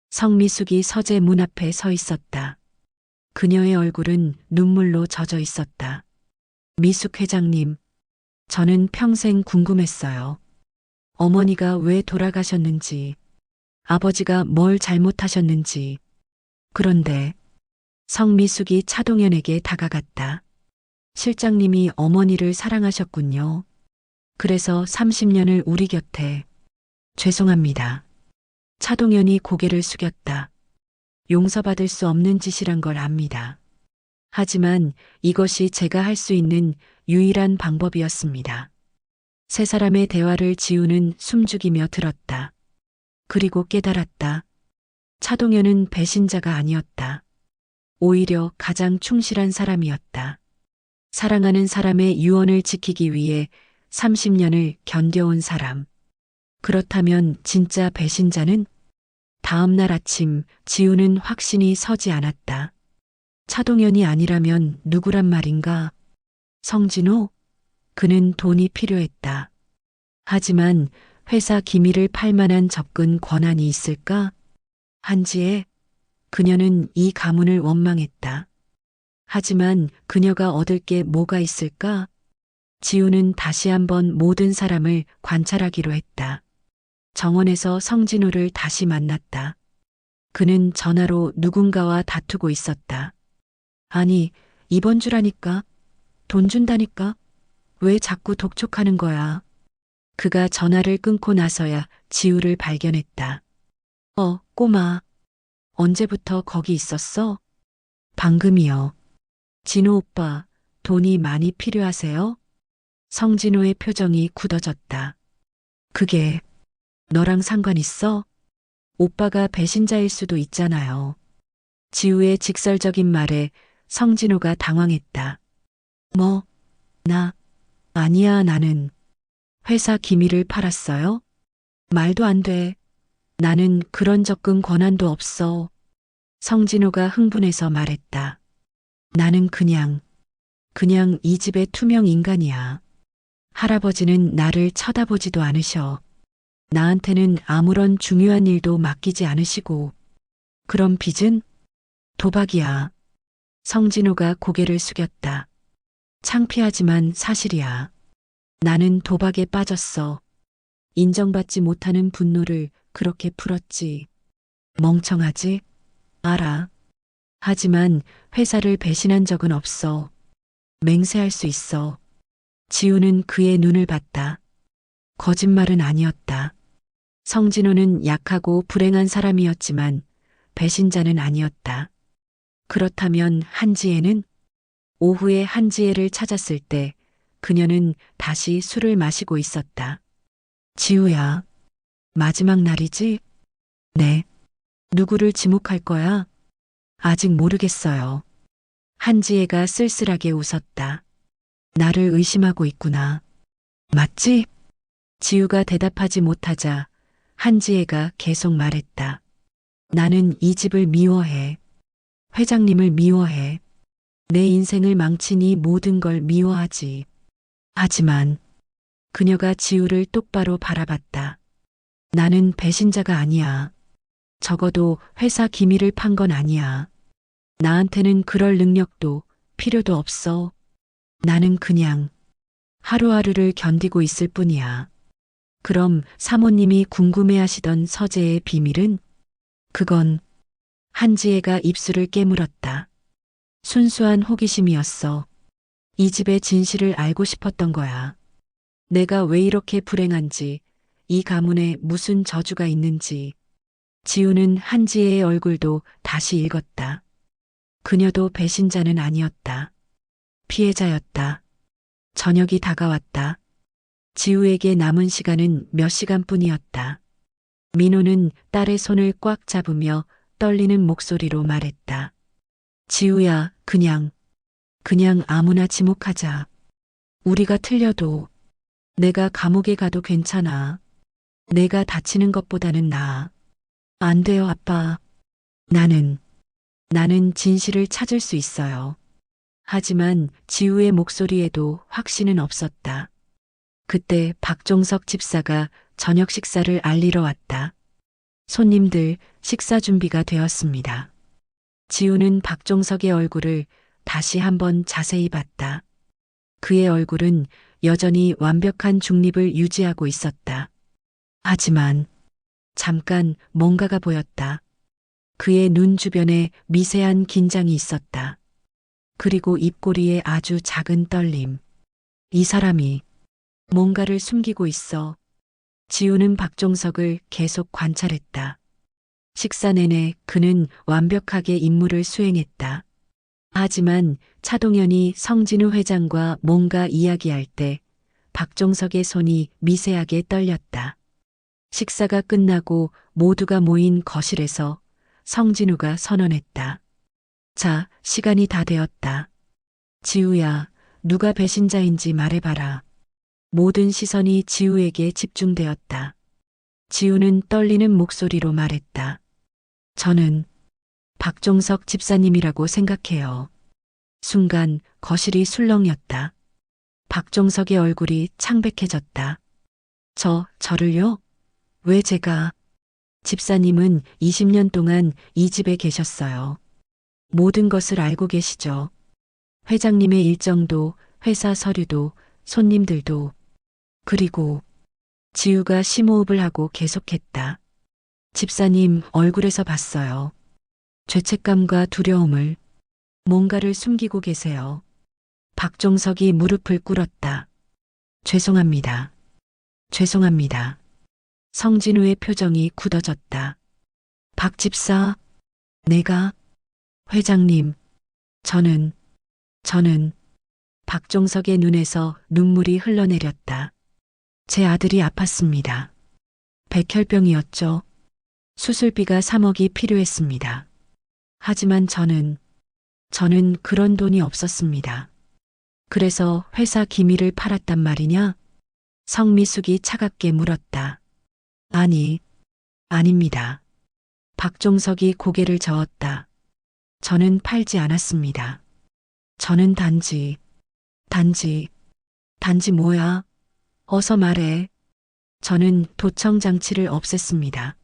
성미숙이 서재 문 앞에 서 있었다. 그녀의 얼굴은 눈물로 젖어 있었다. 미숙 회장님, 저는 평생 궁금했어요. 어머니가 왜 돌아가셨는지, 아버지가 뭘 잘못하셨는지. 그런데 성미숙이 차동현에게 다가갔다. 실장님이 어머니를 사랑하셨군요. 그래서 30년을 우리 곁에. 죄송합니다. 차동현이 고개를 숙였다. 용서받을 수 없는 짓이란 걸 압니다. 하지만 이것이 제가 할 수 있는 유일한 방법이었습니다. 세 사람의 대화를 지우는 숨죽이며 들었다. 그리고 깨달았다. 차동현은 배신자가 아니었다. 오히려 가장 충실한 사람이었다. 사랑하는 사람의 유언을 지키기 위해 30년을 견뎌온 사람. 그렇다면 진짜 배신자는? 다음 날 아침 지우는 확신이 서지 않았다. 차동현이 아니라면 누구란 말인가? 성진호? 그는 돈이 필요했다. 하지만 회사 기밀을 팔 만한 접근 권한이 있을까? 한지에 그녀는 이 가문을 원망했다. 하지만 그녀가 얻을 게 뭐가 있을까? 지우는 다시 한번 모든 사람을 관찰하기로 했다. 정원에서 성진호를 다시 만났다. 그는 전화로 누군가와 다투고 있었다. 아니, 이번 주라니까. 돈 준다니까. 왜 자꾸 독촉하는 거야? 그가 전화를 끊고 나서야 지우를 발견했다. 꼬마. 언제부터 거기 있었어? 방금이요. 진호 오빠, 돈이 많이 필요하세요? 성진호의 표정이 굳어졌다. 그게 너랑 상관 있어? 오빠가 배신자일 수도 있잖아요. 지우의 직설적인 말에 성진호가 당황했다. 뭐? 아니야, 나는 회사 기밀을 팔았어요? 말도 안 돼. 나는 그런 접근 권한도 없어. 성진호가 흥분해서 말했다. 나는 그냥 이 집의 투명 인간이야. 할아버지는 나를 쳐다보지도 않으셔. 나한테는 아무런 중요한 일도 맡기지 않으시고. 그럼 빚은? 도박이야. 성진호가 고개를 숙였다. 창피하지만 사실이야. 나는 도박에 빠졌어. 인정받지 못하는 분노를 그렇게 풀었지. 멍청하지? 알아. 하지만 회사를 배신한 적은 없어. 맹세할 수 있어. 지우는 그의 눈을 봤다. 거짓말은 아니었다. 성진호는 약하고 불행한 사람이었지만 배신자는 아니었다. 그렇다면 한지혜는? 오후에 한지혜를 찾았을 때 그녀는 다시 술을 마시고 있었다. 지우야, 마지막 날이지? 네. 누구를 지목할 거야? 아직 모르겠어요. 한지혜가 쓸쓸하게 웃었다. 나를 의심하고 있구나. 맞지? 지우가 대답하지 못하자 한지혜가 계속 말했다. 나는 이 집을 미워해. 회장님을 미워해. 내 인생을 망친 이 모든 걸 미워하지. 하지만 그녀가 지우를 똑바로 바라봤다. 나는 배신자가 아니야. 적어도 회사 기밀을 판 건 아니야. 나한테는 그럴 능력도 필요도 없어. 나는 그냥 하루하루를 견디고 있을 뿐이야. 그럼 사모님이 궁금해하시던 서재의 비밀은? 그건 한지혜가 입술을 깨물었다. 순수한 호기심이었어. 이 집의 진실을 알고 싶었던 거야. 내가 왜 이렇게 불행한지, 이 가문에 무슨 저주가 있는지. 지우는 한지혜의 얼굴도 다시 읽었다. 그녀도 배신자는 아니었다. 피해자였다. 저녁이 다가왔다. 지우에게 남은 시간은 몇 시간뿐이었다. 민호는 딸의 손을 꽉 잡으며 떨리는 목소리로 말했다. 지우야, 그냥 아무나 지목하자. 우리가 틀려도 내가 감옥에 가도 괜찮아. 내가 다치는 것보다는 나아. 안 돼요, 아빠. 나는 진실을 찾을 수 있어요. 하지만 지우의 목소리에도 확신은 없었다. 그때 박종석 집사가 저녁 식사를 알리러 왔다. 손님들, 식사 준비가 되었습니다. 지우는 박종석의 얼굴을 다시 한번 자세히 봤다. 그의 얼굴은 여전히 완벽한 중립을 유지하고 있었다. 하지만 잠깐 뭔가가 보였다. 그의 눈 주변에 미세한 긴장이 있었다. 그리고 입꼬리에 아주 작은 떨림. 이 사람이 뭔가를 숨기고 있어. 지우는 박종석을 계속 관찰했다. 식사 내내 그는 완벽하게 임무를 수행했다. 하지만 차동현이 성진우 회장과 뭔가 이야기할 때 박종석의 손이 미세하게 떨렸다. 식사가 끝나고 모두가 모인 거실에서 성진우가 선언했다. 자, 시간이 다 되었다. 지우야, 누가 배신자인지 말해봐라. 모든 시선이 지우에게 집중되었다. 지우는 떨리는 목소리로 말했다. 저는 박종석 집사님이라고 생각해요. 순간 거실이 술렁였다. 박종석의 얼굴이 창백해졌다. 저를요? 왜 제가? 집사님은 20년 동안 이 집에 계셨어요. 모든 것을 알고 계시죠. 회장님의 일정도, 회사 서류도, 손님들도. 그리고 지우가 심호흡을 하고 계속했다. 집사님 얼굴에서 봤어요. 죄책감과 두려움을. 뭔가를 숨기고 계세요. 박종석이 무릎을 꿇었다. 죄송합니다. 죄송합니다. 성진우의 표정이 굳어졌다. 박 집사, 내가, 회장님, 저는, 박종석의 눈에서 눈물이 흘러내렸다. 제 아들이 아팠습니다. 백혈병이었죠. 수술비가 3억이 필요했습니다. 하지만 저는 그런 돈이 없었습니다. 그래서 회사 기밀을 팔았단 말이냐? 성미숙이 차갑게 물었다. 아닙니다. 박종석이 고개를 저었다. 저는 팔지 않았습니다. 저는 단지 뭐야? 어서 말해. 저는 도청 장치를 없앴습니다.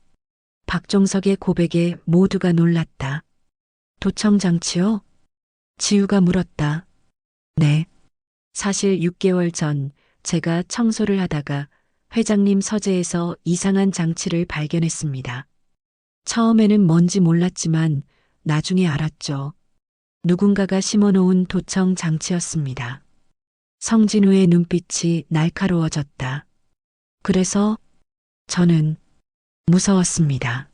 박종석의 고백에 모두가 놀랐다. 도청 장치요? 지우가 물었다. 네. 사실 6개월 전 제가 청소를 하다가 회장님 서재에서 이상한 장치를 발견했습니다. 처음에는 뭔지 몰랐지만 나중에 알았죠. 누군가가 심어놓은 도청 장치였습니다. 성진우의 눈빛이 날카로워졌다. 그래서 저는 무서웠습니다.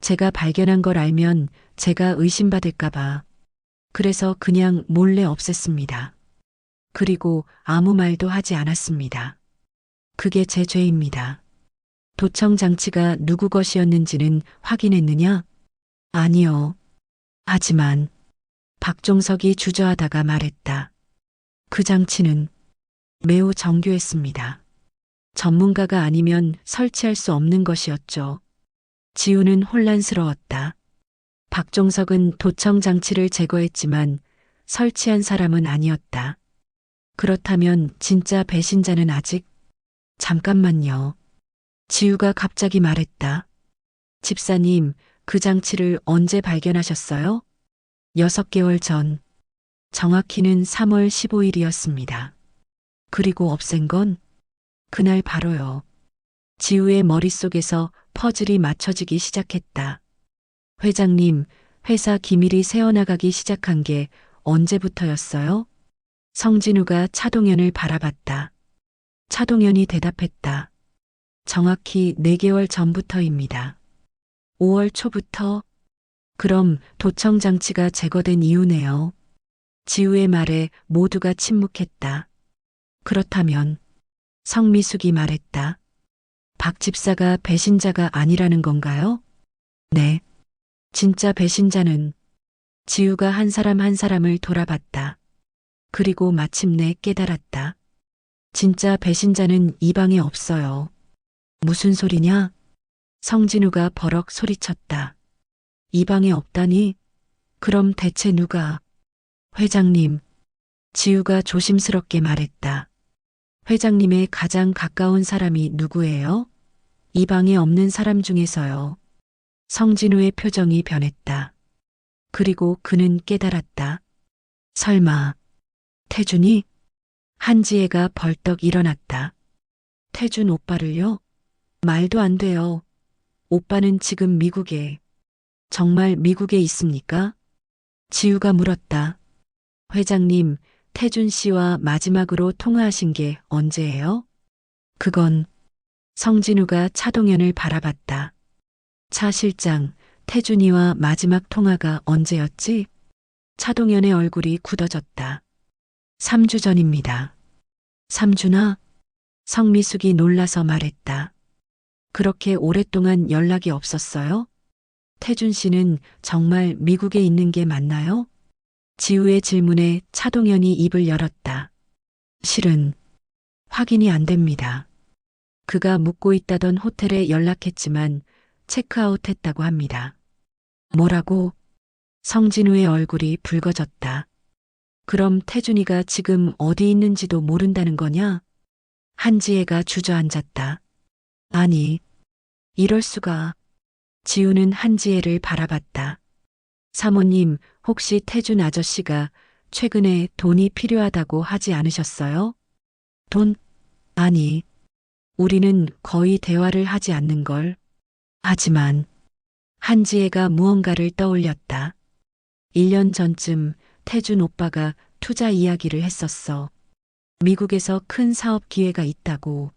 제가 발견한 걸 알면 제가 의심받을까봐. 그래서 그냥 몰래 없앴습니다. 그리고 아무 말도 하지 않았습니다. 그게 제 죄입니다. 도청 장치가 누구 것이었는지는 확인했느냐? 아니요. 하지만 박종석이 주저하다가 말했다. 그 장치는 매우 정교했습니다. 전문가가 아니면 설치할 수 없는 것이었죠. 지우는 혼란스러웠다. 박종석은 도청 장치를 제거했지만 설치한 사람은 아니었다. 그렇다면 진짜 배신자는 아직... 잠깐만요. 지우가 갑자기 말했다. 집사님, 그 장치를 언제 발견하셨어요? 6개월 전. 정확히는 3월 15일이었습니다. 그리고 없앤 건 그날 바로요. 지우의 머릿속에서 퍼즐이 맞춰지기 시작했다. 회장님, 회사 기밀이 새어나가기 시작한 게 언제부터였어요? 성진우가 차동현을 바라봤다. 차동현이 대답했다. 정확히 4개월 전부터입니다. 5월 초부터? 그럼 도청 장치가 제거된 이유네요. 지우의 말에 모두가 침묵했다. 그렇다면 성미숙이 말했다. 박 집사가 배신자가 아니라는 건가요? 네. 진짜 배신자는... 지우가 한 사람 한 사람을 돌아봤다. 그리고 마침내 깨달았다. 진짜 배신자는 이 방에 없어요. 무슨 소리냐? 성진우가 버럭 소리쳤다. 이 방에 없다니? 그럼 대체 누가? 회장님. 지우가 조심스럽게 말했다. 회장님의 가장 가까운 사람이 누구예요? 이 방에 없는 사람 중에서요. 성진우의 표정이 변했다. 그리고 그는 깨달았다. 설마 태준이? 한지혜가 벌떡 일어났다. 태준 오빠를요? 말도 안 돼요. 오빠는 지금 미국에... 정말 미국에 있습니까? 지우가 물었다. 회장님, 태준 씨와 마지막으로 통화하신 게 언제예요? 그건... 성진우가 차동현을 바라봤다. 차 실장, 태준이와 마지막 통화가 언제였지? 차동현의 얼굴이 굳어졌다. 3주 전입니다. 3주나? 성미숙이 놀라서 말했다. 그렇게 오랫동안 연락이 없었어요? 태준 씨는 정말 미국에 있는 게 맞나요? 지우의 질문에 차동현이 입을 열었다. 실은 확인이 안 됩니다. 그가 묵고 있다던 호텔에 연락했지만 체크아웃했다고 합니다. 뭐라고? 성진우의 얼굴이 붉어졌다. 그럼 태준이가 지금 어디 있는지도 모른다는 거냐? 한지혜가 주저앉았다. 아니, 이럴 수가. 지우는 한지혜를 바라봤다. 사모님, 혹시 태준 아저씨가 최근에 돈이 필요하다고 하지 않으셨어요? 돈? 아니, 우리는 거의 대화를 하지 않는걸. 하지만 한지혜가 무언가를 떠올렸다. 1년 전쯤 태준 오빠가 투자 이야기를 했었어. 미국에서 큰 사업 기회가 있다고.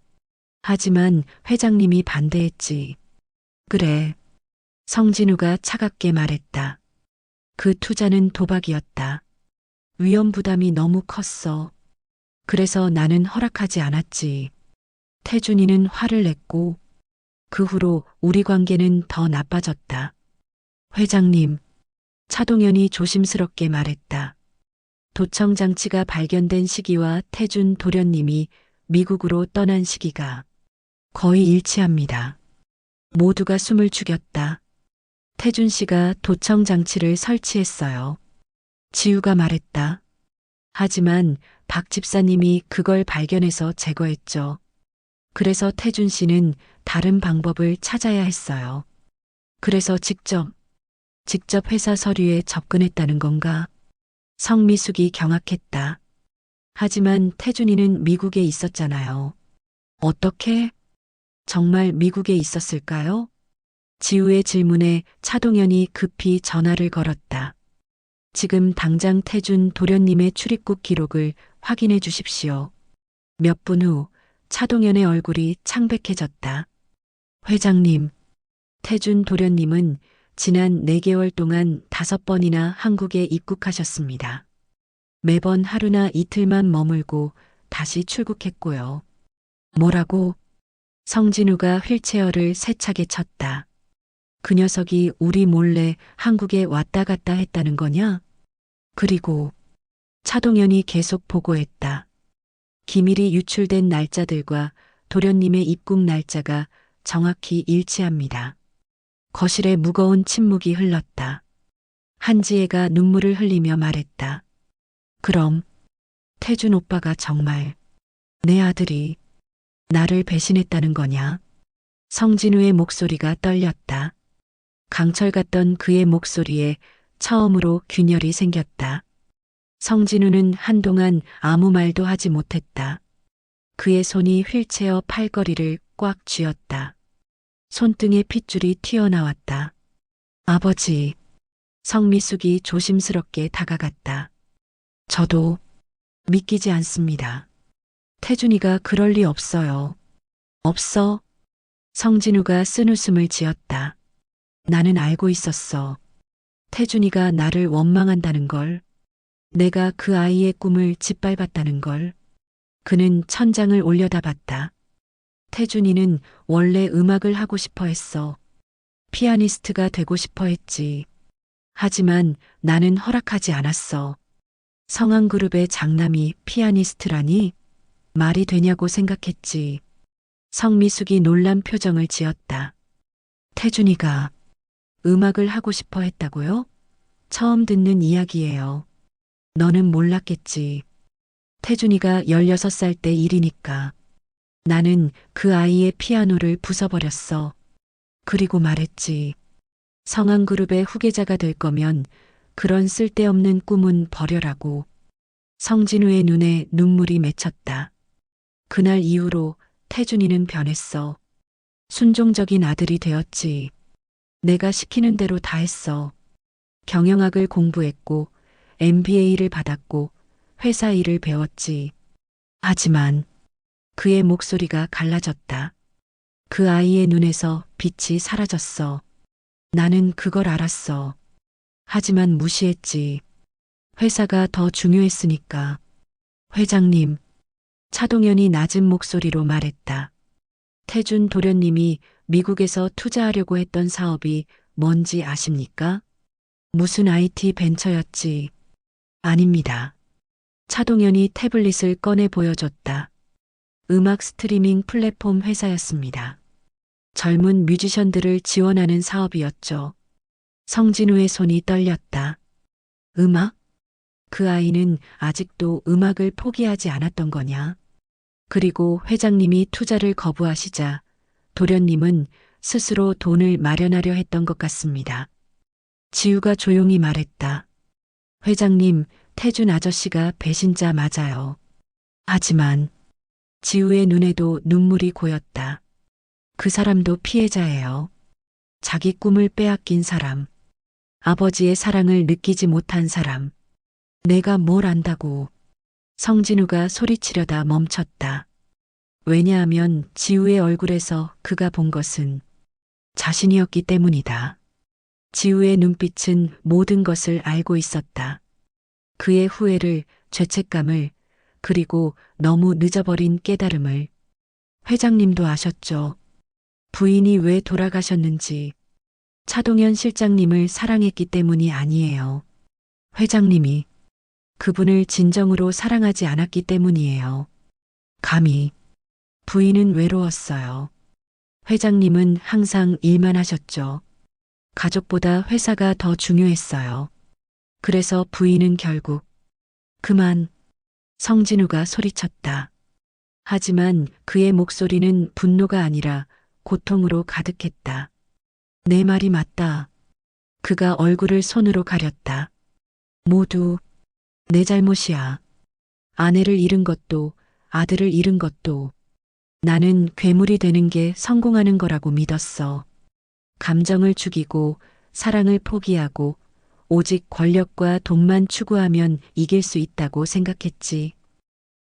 하지만 회장님이 반대했지. 그래. 성진우가 차갑게 말했다. 그 투자는 도박이었다. 위험 부담이 너무 컸어. 그래서 나는 허락하지 않았지. 태준이는 화를 냈고 그 후로 우리 관계는 더 나빠졌다. 회장님, 차동현이 조심스럽게 말했다. 도청 장치가 발견된 시기와 태준 도련님이 미국으로 떠난 시기가 거의 일치합니다. 모두가 숨을 죽였다. 태준 씨가 도청 장치를 설치했어요. 지우가 말했다. 하지만 박 집사님이 그걸 발견해서 제거했죠. 그래서 태준 씨는 다른 방법을 찾아야 했어요. 그래서 직접 회사 서류에 접근했다는 건가? 성미숙이 경악했다. 하지만 태준이는 미국에 있었잖아요. 어떻게? 정말 미국에 있었을까요? 지우의 질문에 차동현이 급히 전화를 걸었다. 지금 당장 태준 도련님의 출입국 기록을 확인해 주십시오. 몇 분 후 차동현의 얼굴이 창백해졌다. 회장님, 태준 도련님은 지난 4개월 동안 5번이나 한국에 입국하셨습니다. 매번 하루나 이틀만 머물고 다시 출국했고요. 뭐라고? 성진우가 휠체어를 세차게 쳤다. 그 녀석이 우리 몰래 한국에 왔다 갔다 했다는 거냐? 그리고 차동현이 계속 보고했다. 기밀이 유출된 날짜들과 도련님의 입국 날짜가 정확히 일치합니다. 거실에 무거운 침묵이 흘렀다. 한지혜가 눈물을 흘리며 말했다. 그럼 태준 오빠가 정말 내 아들이 나를 배신했다는 거냐? 성진우의 목소리가 떨렸다. 강철 같던 그의 목소리에 처음으로 균열이 생겼다. 성진우는 한동안 아무 말도 하지 못했다. 그의 손이 휠체어 팔걸이를 꽉 쥐었다. 손등에 핏줄이 튀어나왔다. 아버지. 성미숙이 조심스럽게 다가갔다. 저도 믿기지 않습니다. 태준이가 그럴 리 없어요. 없어? 성진우가 쓴웃음을 지었다. 나는 알고 있었어. 태준이가 나를 원망한다는 걸. 내가 그 아이의 꿈을 짓밟았다는 걸. 그는 천장을 올려다봤다. 태준이는 원래 음악을 하고 싶어 했어. 피아니스트가 되고 싶어 했지. 하지만 나는 허락하지 않았어. 성황그룹의 장남이 피아니스트라니? 말이 되냐고 생각했지. 성미숙이 놀란 표정을 지었다. 태준이가 음악을 하고 싶어 했다고요? 처음 듣는 이야기예요. 너는 몰랐겠지. 태준이가 16살 때 일이니까. 나는 그 아이의 피아노를 부숴버렸어. 그리고 말했지. 성황그룹의 후계자가 될 거면 그런 쓸데없는 꿈은 버려라고. 성진우의 눈에 눈물이 맺혔다. 그날 이후로 태준이는 변했어. 순종적인 아들이 되었지. 내가 시키는 대로 다 했어. 경영학을 공부했고 MBA를 받았고 회사 일을 배웠지. 하지만 그의 목소리가 갈라졌다. 그 아이의 눈에서 빛이 사라졌어. 나는 그걸 알았어. 하지만 무시했지. 회사가 더 중요했으니까. 회장님, 차동현이 낮은 목소리로 말했다. 태준 도련님이 미국에서 투자하려고 했던 사업이 뭔지 아십니까? 무슨 IT 벤처였지. 아닙니다. 차동현이 태블릿을 꺼내 보여줬다. 음악 스트리밍 플랫폼 회사였습니다. 젊은 뮤지션들을 지원하는 사업이었죠. 성진우의 손이 떨렸다. 음악? 그 아이는 아직도 음악을 포기하지 않았던 거냐? 그리고 회장님이 투자를 거부하시자 도련님은 스스로 돈을 마련하려 했던 것 같습니다. 지우가 조용히 말했다. 회장님, 태준 아저씨가 배신자 맞아요. 하지만 지우의 눈에도 눈물이 고였다. 그 사람도 피해자예요. 자기 꿈을 빼앗긴 사람. 아버지의 사랑을 느끼지 못한 사람. 내가 뭘 안다고. 성진우가 소리치려다 멈췄다. 왜냐하면 지우의 얼굴에서 그가 본 것은 자신이었기 때문이다. 지우의 눈빛은 모든 것을 알고 있었다. 그의 후회를, 죄책감을, 그리고 너무 늦어버린 깨달음을. 회장님도 아셨죠. 부인이 왜 돌아가셨는지. 차동현 실장님을 사랑했기 때문이 아니에요. 회장님이 그분을 진정으로 사랑하지 않았기 때문이에요. 감히. 부인은 외로웠어요. 회장님은 항상 일만 하셨죠. 가족보다 회사가 더 중요했어요. 그래서 부인은 결국 그만. 성진우가 소리쳤다. 하지만 그의 목소리는 분노가 아니라 고통으로 가득했다. 내 말이 맞다. 그가 얼굴을 손으로 가렸다. 모두 내 잘못이야. 아내를 잃은 것도 아들을 잃은 것도. 나는 괴물이 되는 게 성공하는 거라고 믿었어. 감정을 죽이고 사랑을 포기하고 오직 권력과 돈만 추구하면 이길 수 있다고 생각했지.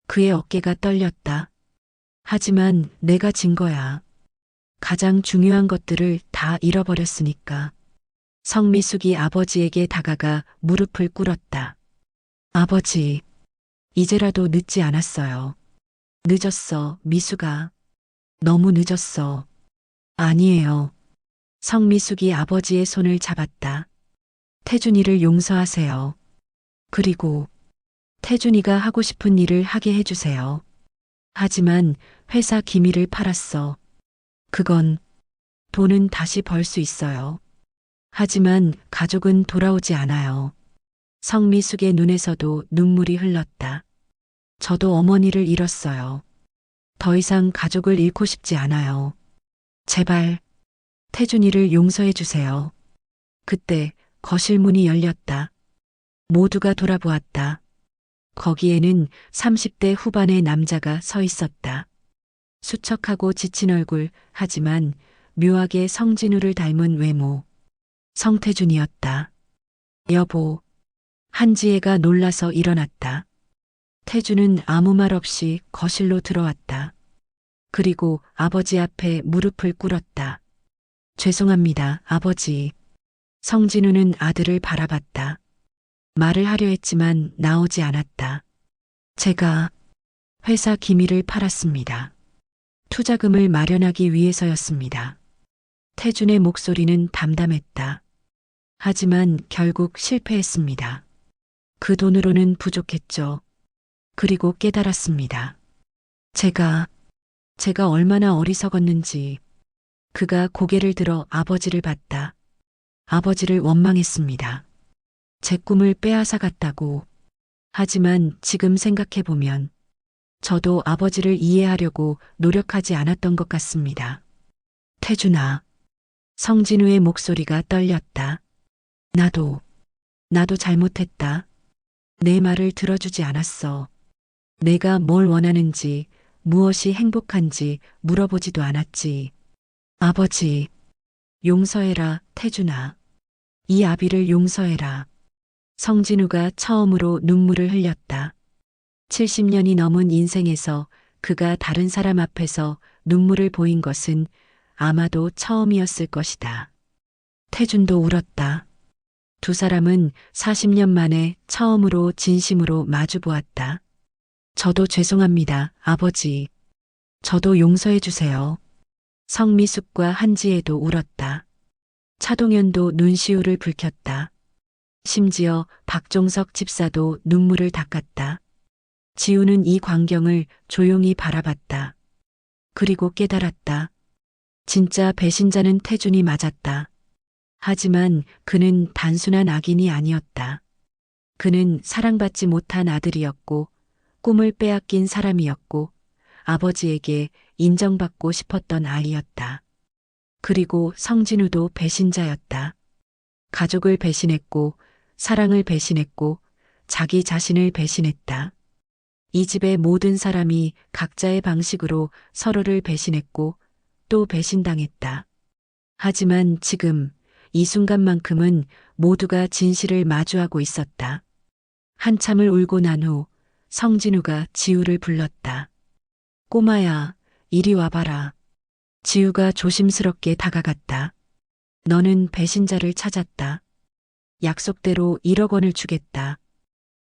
그의 어깨가 떨렸다. 하지만 내가 진 거야. 가장 중요한 것들을 다 잃어버렸으니까. 성미숙이 아버지에게 다가가 무릎을 꿇었다. 아버지, 이제라도 늦지 않았어요. 늦었어, 미숙아. 너무 늦었어. 아니에요. 성미숙이 아버지의 손을 잡았다. 태준이를 용서하세요. 그리고 태준이가 하고 싶은 일을 하게 해주세요. 하지만 회사 기밀을 팔았어. 그건 돈은 다시 벌 수 있어요. 하지만 가족은 돌아오지 않아요. 성미숙의 눈에서도 눈물이 흘렀다. 저도 어머니를 잃었어요. 더 이상 가족을 잃고 싶지 않아요. 제발 태준이를 용서해 주세요. 그때 거실 문이 열렸다. 모두가 돌아보았다. 거기에는 30대 후반의 남자가 서 있었다. 수척하고 지친 얼굴, 하지만 묘하게 성진우를 닮은 외모. 성태준이었다. 여보. 한지혜가 놀라서 일어났다. 태준은 아무 말 없이 거실로 들어왔다. 그리고 아버지 앞에 무릎을 꿇었다. 죄송합니다, 아버지. 성진우는 아들을 바라봤다. 말을 하려 했지만 나오지 않았다. 제가 회사 기밀을 팔았습니다. 투자금을 마련하기 위해서였습니다. 태준의 목소리는 담담했다. 하지만 결국 실패했습니다. 그 돈으로는 부족했죠. 그리고 깨달았습니다. 제가 얼마나 어리석었는지. 그가 고개를 들어 아버지를 봤다. 아버지를 원망했습니다. 제 꿈을 빼앗아갔다고. 하지만 지금 생각해보면 저도 아버지를 이해하려고 노력하지 않았던 것 같습니다. 태준아. 성진우의 목소리가 떨렸다. 나도 잘못했다. 내 말을 들어주지 않았어. 내가 뭘 원하는지, 무엇이 행복한지 물어보지도 않았지. 아버지, 용서해라, 태준아. 이 아비를 용서해라. 성진우가 처음으로 눈물을 흘렸다. 70년이 넘은 인생에서 그가 다른 사람 앞에서 눈물을 보인 것은 아마도 처음이었을 것이다. 태준도 울었다. 두 사람은 40년 만에 처음으로 진심으로 마주 보았다. 저도 죄송합니다, 아버지. 저도 용서해 주세요. 성미숙과 한지혜도 울었다. 차동현도 눈시울을 붉혔다. 심지어 박종석 집사도 눈물을 닦았다. 지우는 이 광경을 조용히 바라봤다. 그리고 깨달았다. 진짜 배신자는 태준이 맞았다. 하지만 그는 단순한 악인이 아니었다. 그는 사랑받지 못한 아들이었고, 꿈을 빼앗긴 사람이었고, 아버지에게 인정받고 싶었던 아이였다. 그리고 성진우도 배신자였다. 가족을 배신했고, 사랑을 배신했고, 자기 자신을 배신했다. 이 집의 모든 사람이 각자의 방식으로 서로를 배신했고, 또 배신당했다. 하지만 지금, 이 순간만큼은 모두가 진실을 마주하고 있었다. 한참을 울고 난 후 성진우가 지우를 불렀다. 꼬마야, 이리 와봐라. 지우가 조심스럽게 다가갔다. 너는 배신자를 찾았다. 약속대로 1억 원을 주겠다.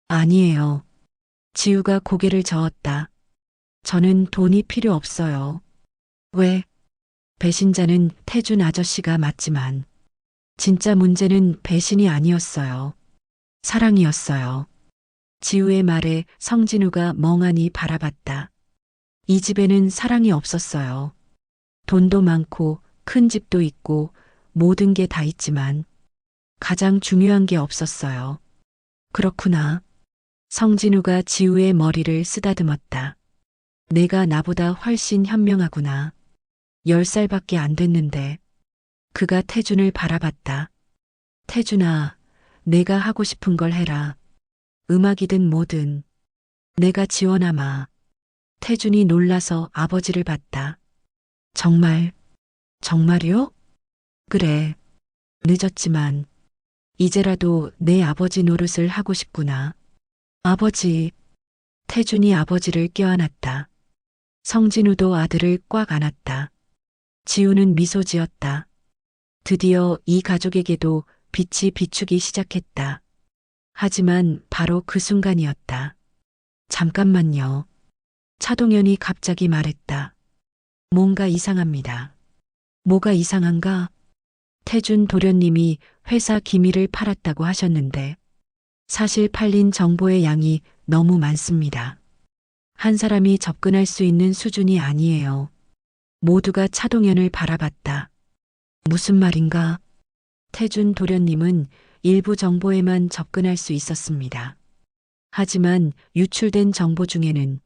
아니에요. 지우가 고개를 저었다. 저는 돈이 필요 없어요. 왜? 배신자는 태준 아저씨가 맞지만 진짜 문제는 배신이 아니었어요. 사랑이었어요. 지우의 말에 성진우가 멍하니 바라봤다. 이 집에는 사랑이 없었어요. 돈도 많고 큰 집도 있고 모든 게 다 있지만 가장 중요한 게 없었어요. 그렇구나. 성진우가 지우의 머리를 쓰다듬었다. 내가 나보다 훨씬 현명하구나. 10살밖에 안 됐는데. 그가 태준을 바라봤다. 태준아, 내가 하고 싶은 걸 해라. 음악이든 뭐든. 내가 지원하마. 태준이 놀라서 아버지를 봤다. 정말요? 그래. 늦었지만 이제라도 내 아버지 노릇을 하고 싶구나. 아버지. 태준이 아버지를 껴안았다. 성진우도 아들을 꽉 안았다. 지우는 미소 지었다. 드디어 이 가족에게도 빛이 비추기 시작했다. 하지만 바로 그 순간이었다. 잠깐만요. 차동현이 갑자기 말했다. 뭔가 이상합니다. 뭐가 이상한가? 태준 도련님이 회사 기밀을 팔았다고 하셨는데 사실 팔린 정보의 양이 너무 많습니다. 한 사람이 접근할 수 있는 수준이 아니에요. 모두가 차동현을 바라봤다. 무슨 말인가? 태준 도련님은 일부 정보에만 접근할 수 있었습니다. 하지만 유출된 정보 중에는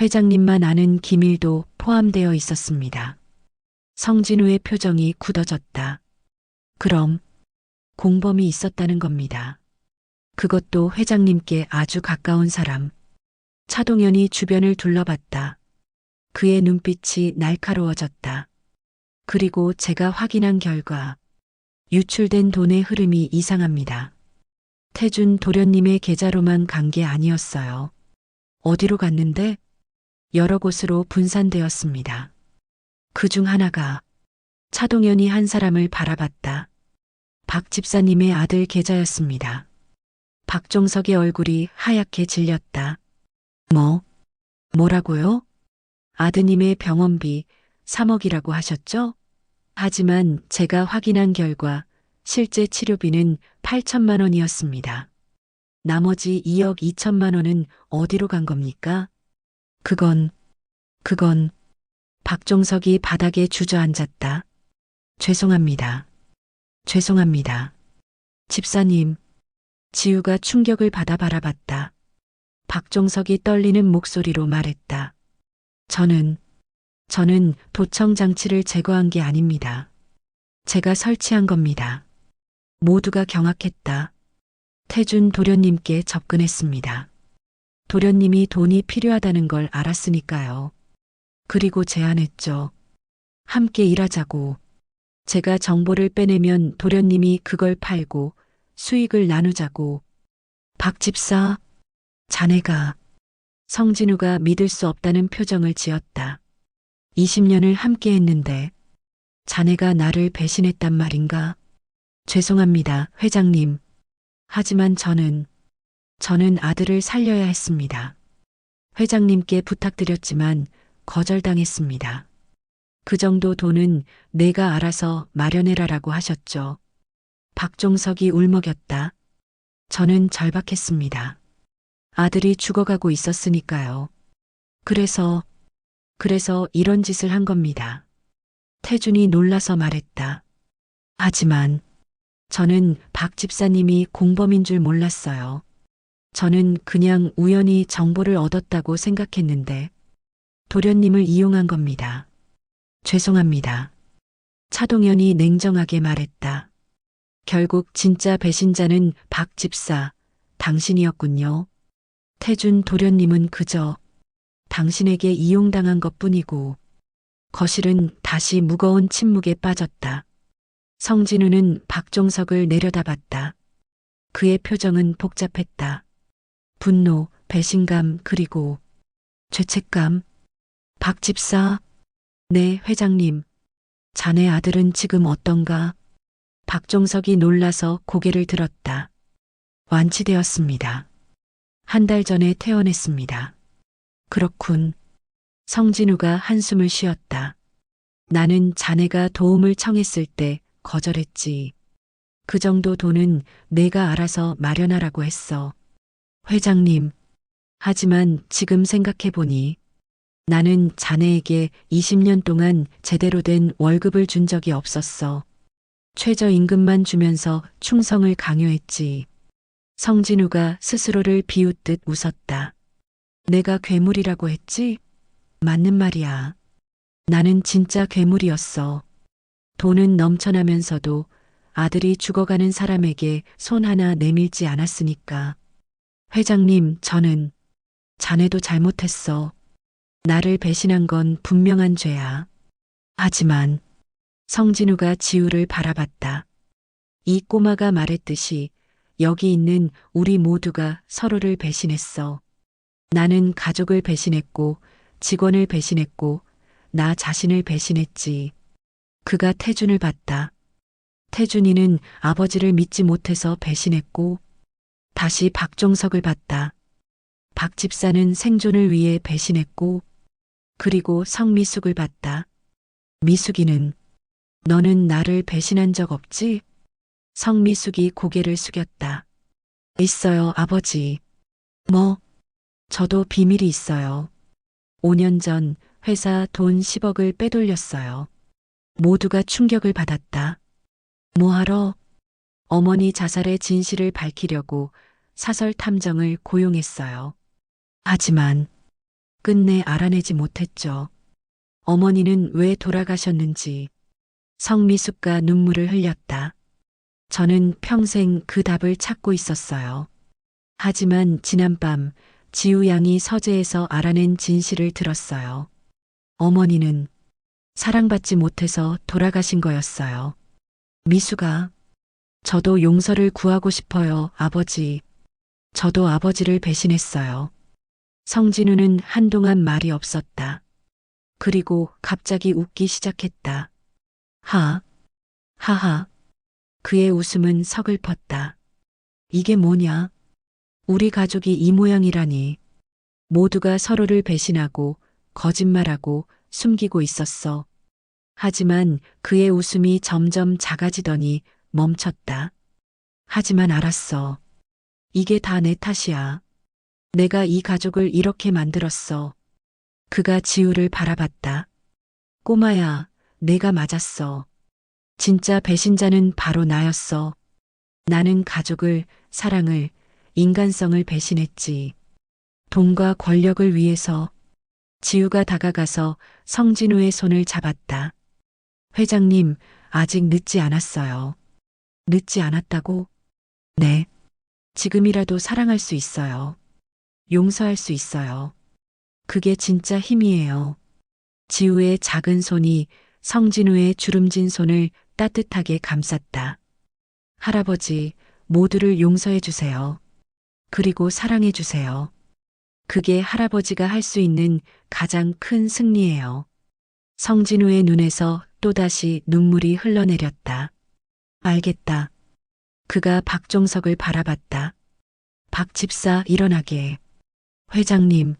회장님만 아는 기밀도 포함되어 있었습니다. 성진우의 표정이 굳어졌다. 그럼 공범이 있었다는 겁니다. 그것도 회장님께 아주 가까운 사람. 차동현이 주변을 둘러봤다. 그의 눈빛이 날카로워졌다. 그리고 제가 확인한 결과 유출된 돈의 흐름이 이상합니다. 태준 도련님의 계좌로만 간 게 아니었어요. 어디로 갔는데? 여러 곳으로 분산되었습니다. 그중 하나가 차동현이 한 사람을 바라봤다. 박 집사님의 아들 계좌였습니다. 박종석의 얼굴이 하얗게 질렸다. 뭐라고요? 아드님의 병원비 3억이라고 하셨죠? 하지만 제가 확인한 결과 실제 치료비는 8천만 원이었습니다. 나머지 2억 2천만 원은 어디로 간 겁니까? 그건 박종석이 바닥에 주저앉았다. 죄송합니다. 집사님. 지우가 충격을 받아 바라봤다. 박종석이 떨리는 목소리로 말했다. 저는 도청 장치를 제거한 게 아닙니다. 제가 설치한 겁니다. 모두가 경악했다. 태준 도련님께 접근했습니다. 도련님이 돈이 필요하다는 걸 알았으니까요. 그리고 제안했죠. 함께 일하자고. 제가 정보를 빼내면 도련님이 그걸 팔고 수익을 나누자고. 박 집사, 자네가. 성진우가 믿을 수 없다는 표정을 지었다. 20년을 함께 했는데 자네가 나를 배신했단 말인가? 죄송합니다, 회장님. 하지만 저는 아들을 살려야 했습니다. 회장님께 부탁드렸지만 거절당했습니다. 그 정도 돈은 내가 알아서 마련해라라고 하셨죠. 박종석이 울먹였다. 저는 절박했습니다. 아들이 죽어가고 있었으니까요. 그래서 이런 짓을 한 겁니다. 태준이 놀라서 말했다. 하지만 저는 박 집사님이 공범인 줄 몰랐어요. 저는 그냥 우연히 정보를 얻었다고 생각했는데 도련님을 이용한 겁니다. 죄송합니다. 차동현이 냉정하게 말했다. 결국 진짜 배신자는 박 집사, 당신이었군요. 태준 도련님은 그저 당신에게 이용당한 것뿐이고. 거실은 다시 무거운 침묵에 빠졌다. 성진우는 박종석을 내려다봤다. 그의 표정은 복잡했다. 분노, 배신감, 그리고 죄책감. 박 집사. 네, 회장님. 자네 아들은 지금 어떤가? 박종석이 놀라서 고개를 들었다. 완치되었습니다. 한 달 전에 퇴원했습니다. 그렇군. 성진우가 한숨을 쉬었다. 나는 자네가 도움을 청했을 때 거절했지. 그 정도 돈은 내가 알아서 마련하라고 했어. 회장님. 하지만 지금 생각해보니 나는 자네에게 20년 동안 제대로 된 월급을 준 적이 없었어. 최저임금만 주면서 충성을 강요했지. 성진우가 스스로를 비웃듯 웃었다. 내가 괴물이라고 했지? 맞는 말이야. 나는 진짜 괴물이었어. 돈은 넘쳐나면서도 아들이 죽어가는 사람에게 손 하나 내밀지 않았으니까. 회장님, 저는 자네도 잘못했어. 나를 배신한 건 분명한 죄야. 하지만 성진우가 지우를 바라봤다. 이 꼬마가 말했듯이 여기 있는 우리 모두가 서로를 배신했어. 나는 가족을 배신했고 직원을 배신했고 나 자신을 배신했지. 그가 태준을 봤다. 태준이는 아버지를 믿지 못해서 배신했고 다시 박종석을 봤다. 박 집사는 생존을 위해 배신했고 그리고 성미숙을 봤다. 미숙이는 너는 나를 배신한 적 없지? 성미숙이 고개를 숙였다. 있어요, 아버지. 뭐, 저도 비밀이 있어요. 5년 전 회사 돈 10억을 빼돌렸어요. 모두가 충격을 받았다. 뭐하러? 어머니 자살의 진실을 밝히려고 사설 탐정을 고용했어요. 하지만 끝내 알아내지 못했죠. 어머니는 왜 돌아가셨는지. 성미숙가 눈물을 흘렸다. 저는 평생 그 답을 찾고 있었어요. 하지만 지난밤 지우 양이 서재에서 알아낸 진실을 들었어요. 어머니는 사랑받지 못해서 돌아가신 거였어요. 미수가, 저도 용서를 구하고 싶어요, 아버지. 저도 아버지를 배신했어요. 성진우는 한동안 말이 없었다. 그리고 갑자기 웃기 시작했다. 하하. 그의 웃음은 서글펐다. 이게 뭐냐? 우리 가족이 이 모양이라니. 모두가 서로를 배신하고 거짓말하고 숨기고 있었어. 하지만 그의 웃음이 점점 작아지더니 멈췄다. 하지만 알았어. 이게 다 내 탓이야. 내가 이 가족을 이렇게 만들었어. 그가 지우를 바라봤다. 꼬마야, 내가 맞았어. 진짜 배신자는 바로 나였어. 나는 가족을, 사랑을, 인간성을 배신했지. 돈과 권력을 위해서. 지우가 다가가서 성진우의 손을 잡았다. 회장님, 아직 늦지 않았어요. 늦지 않았다고? 네. 지금이라도 사랑할 수 있어요. 용서할 수 있어요. 그게 진짜 힘이에요. 지우의 작은 손이 성진우의 주름진 손을 따뜻하게 감쌌다. 할아버지, 모두를 용서해 주세요. 그리고 사랑해 주세요. 그게 할아버지가 할 수 있는 가장 큰 승리예요. 성진우의 눈에서 또다시 눈물이 흘러내렸다. 알겠다. 그가 박종석을 바라봤다. 박 집사 일어나게. 회장님,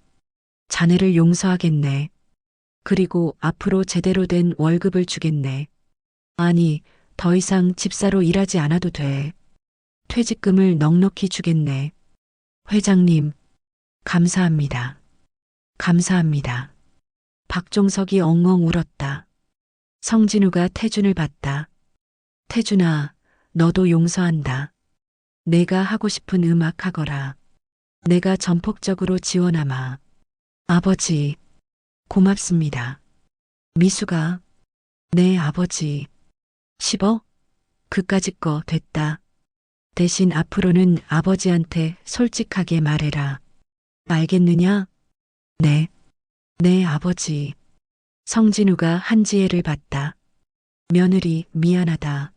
자네를 용서하겠네. 그리고 앞으로 제대로 된 월급을 주겠네. 아니, 더 이상 집사로 일하지 않아도 돼. 퇴직금을 넉넉히 주겠네. 회장님, 감사합니다. 감사합니다. 박종석이 엉엉 울었다. 성진우가 태준을 봤다. 태준아, 너도 용서한다. 내가 하고 싶은 음악 하거라. 내가 전폭적으로 지원하마. 아버지, 고맙습니다. 미수가, 네 아버지. 10억? 그까짓 거 됐다. 대신 앞으로는 아버지한테 솔직하게 말해라. 알겠느냐? 네. 네 아버지. 성진우가 한지혜를 봤다. 며느리 미안하다.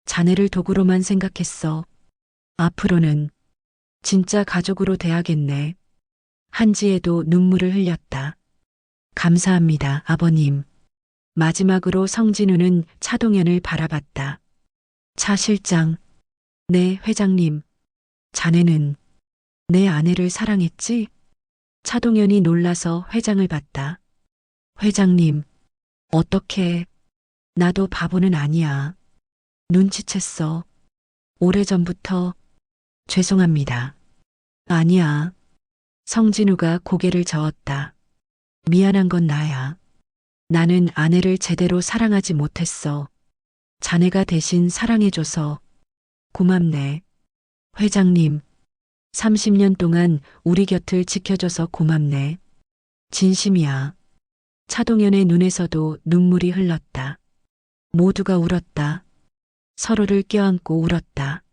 자네를 도구로만 생각했어. 앞으로는 진짜 가족으로 돼야겠네. 한지혜도 눈물을 흘렸다. 감사합니다, 아버님. 마지막으로 성진우는 차동현을 바라봤다. 차 실장. 네, 회장님. 자네는 내 아내를 사랑했지? 차동현이 놀라서 회장을 봤다. 회장님, 어떻게, 나도 바보는 아니야. 눈치챘어. 오래전부터. 죄송합니다. 아니야. 성진우가 고개를 저었다. 미안한 건 나야. 나는 아내를 제대로 사랑하지 못했어. 자네가 대신 사랑해줘서 고맙네. 회장님, 30년 동안 우리 곁을 지켜줘서 고맙네. 진심이야. 차동현의 눈에서도 눈물이 흘렀다. 모두가 울었다. 서로를 껴안고 울었다.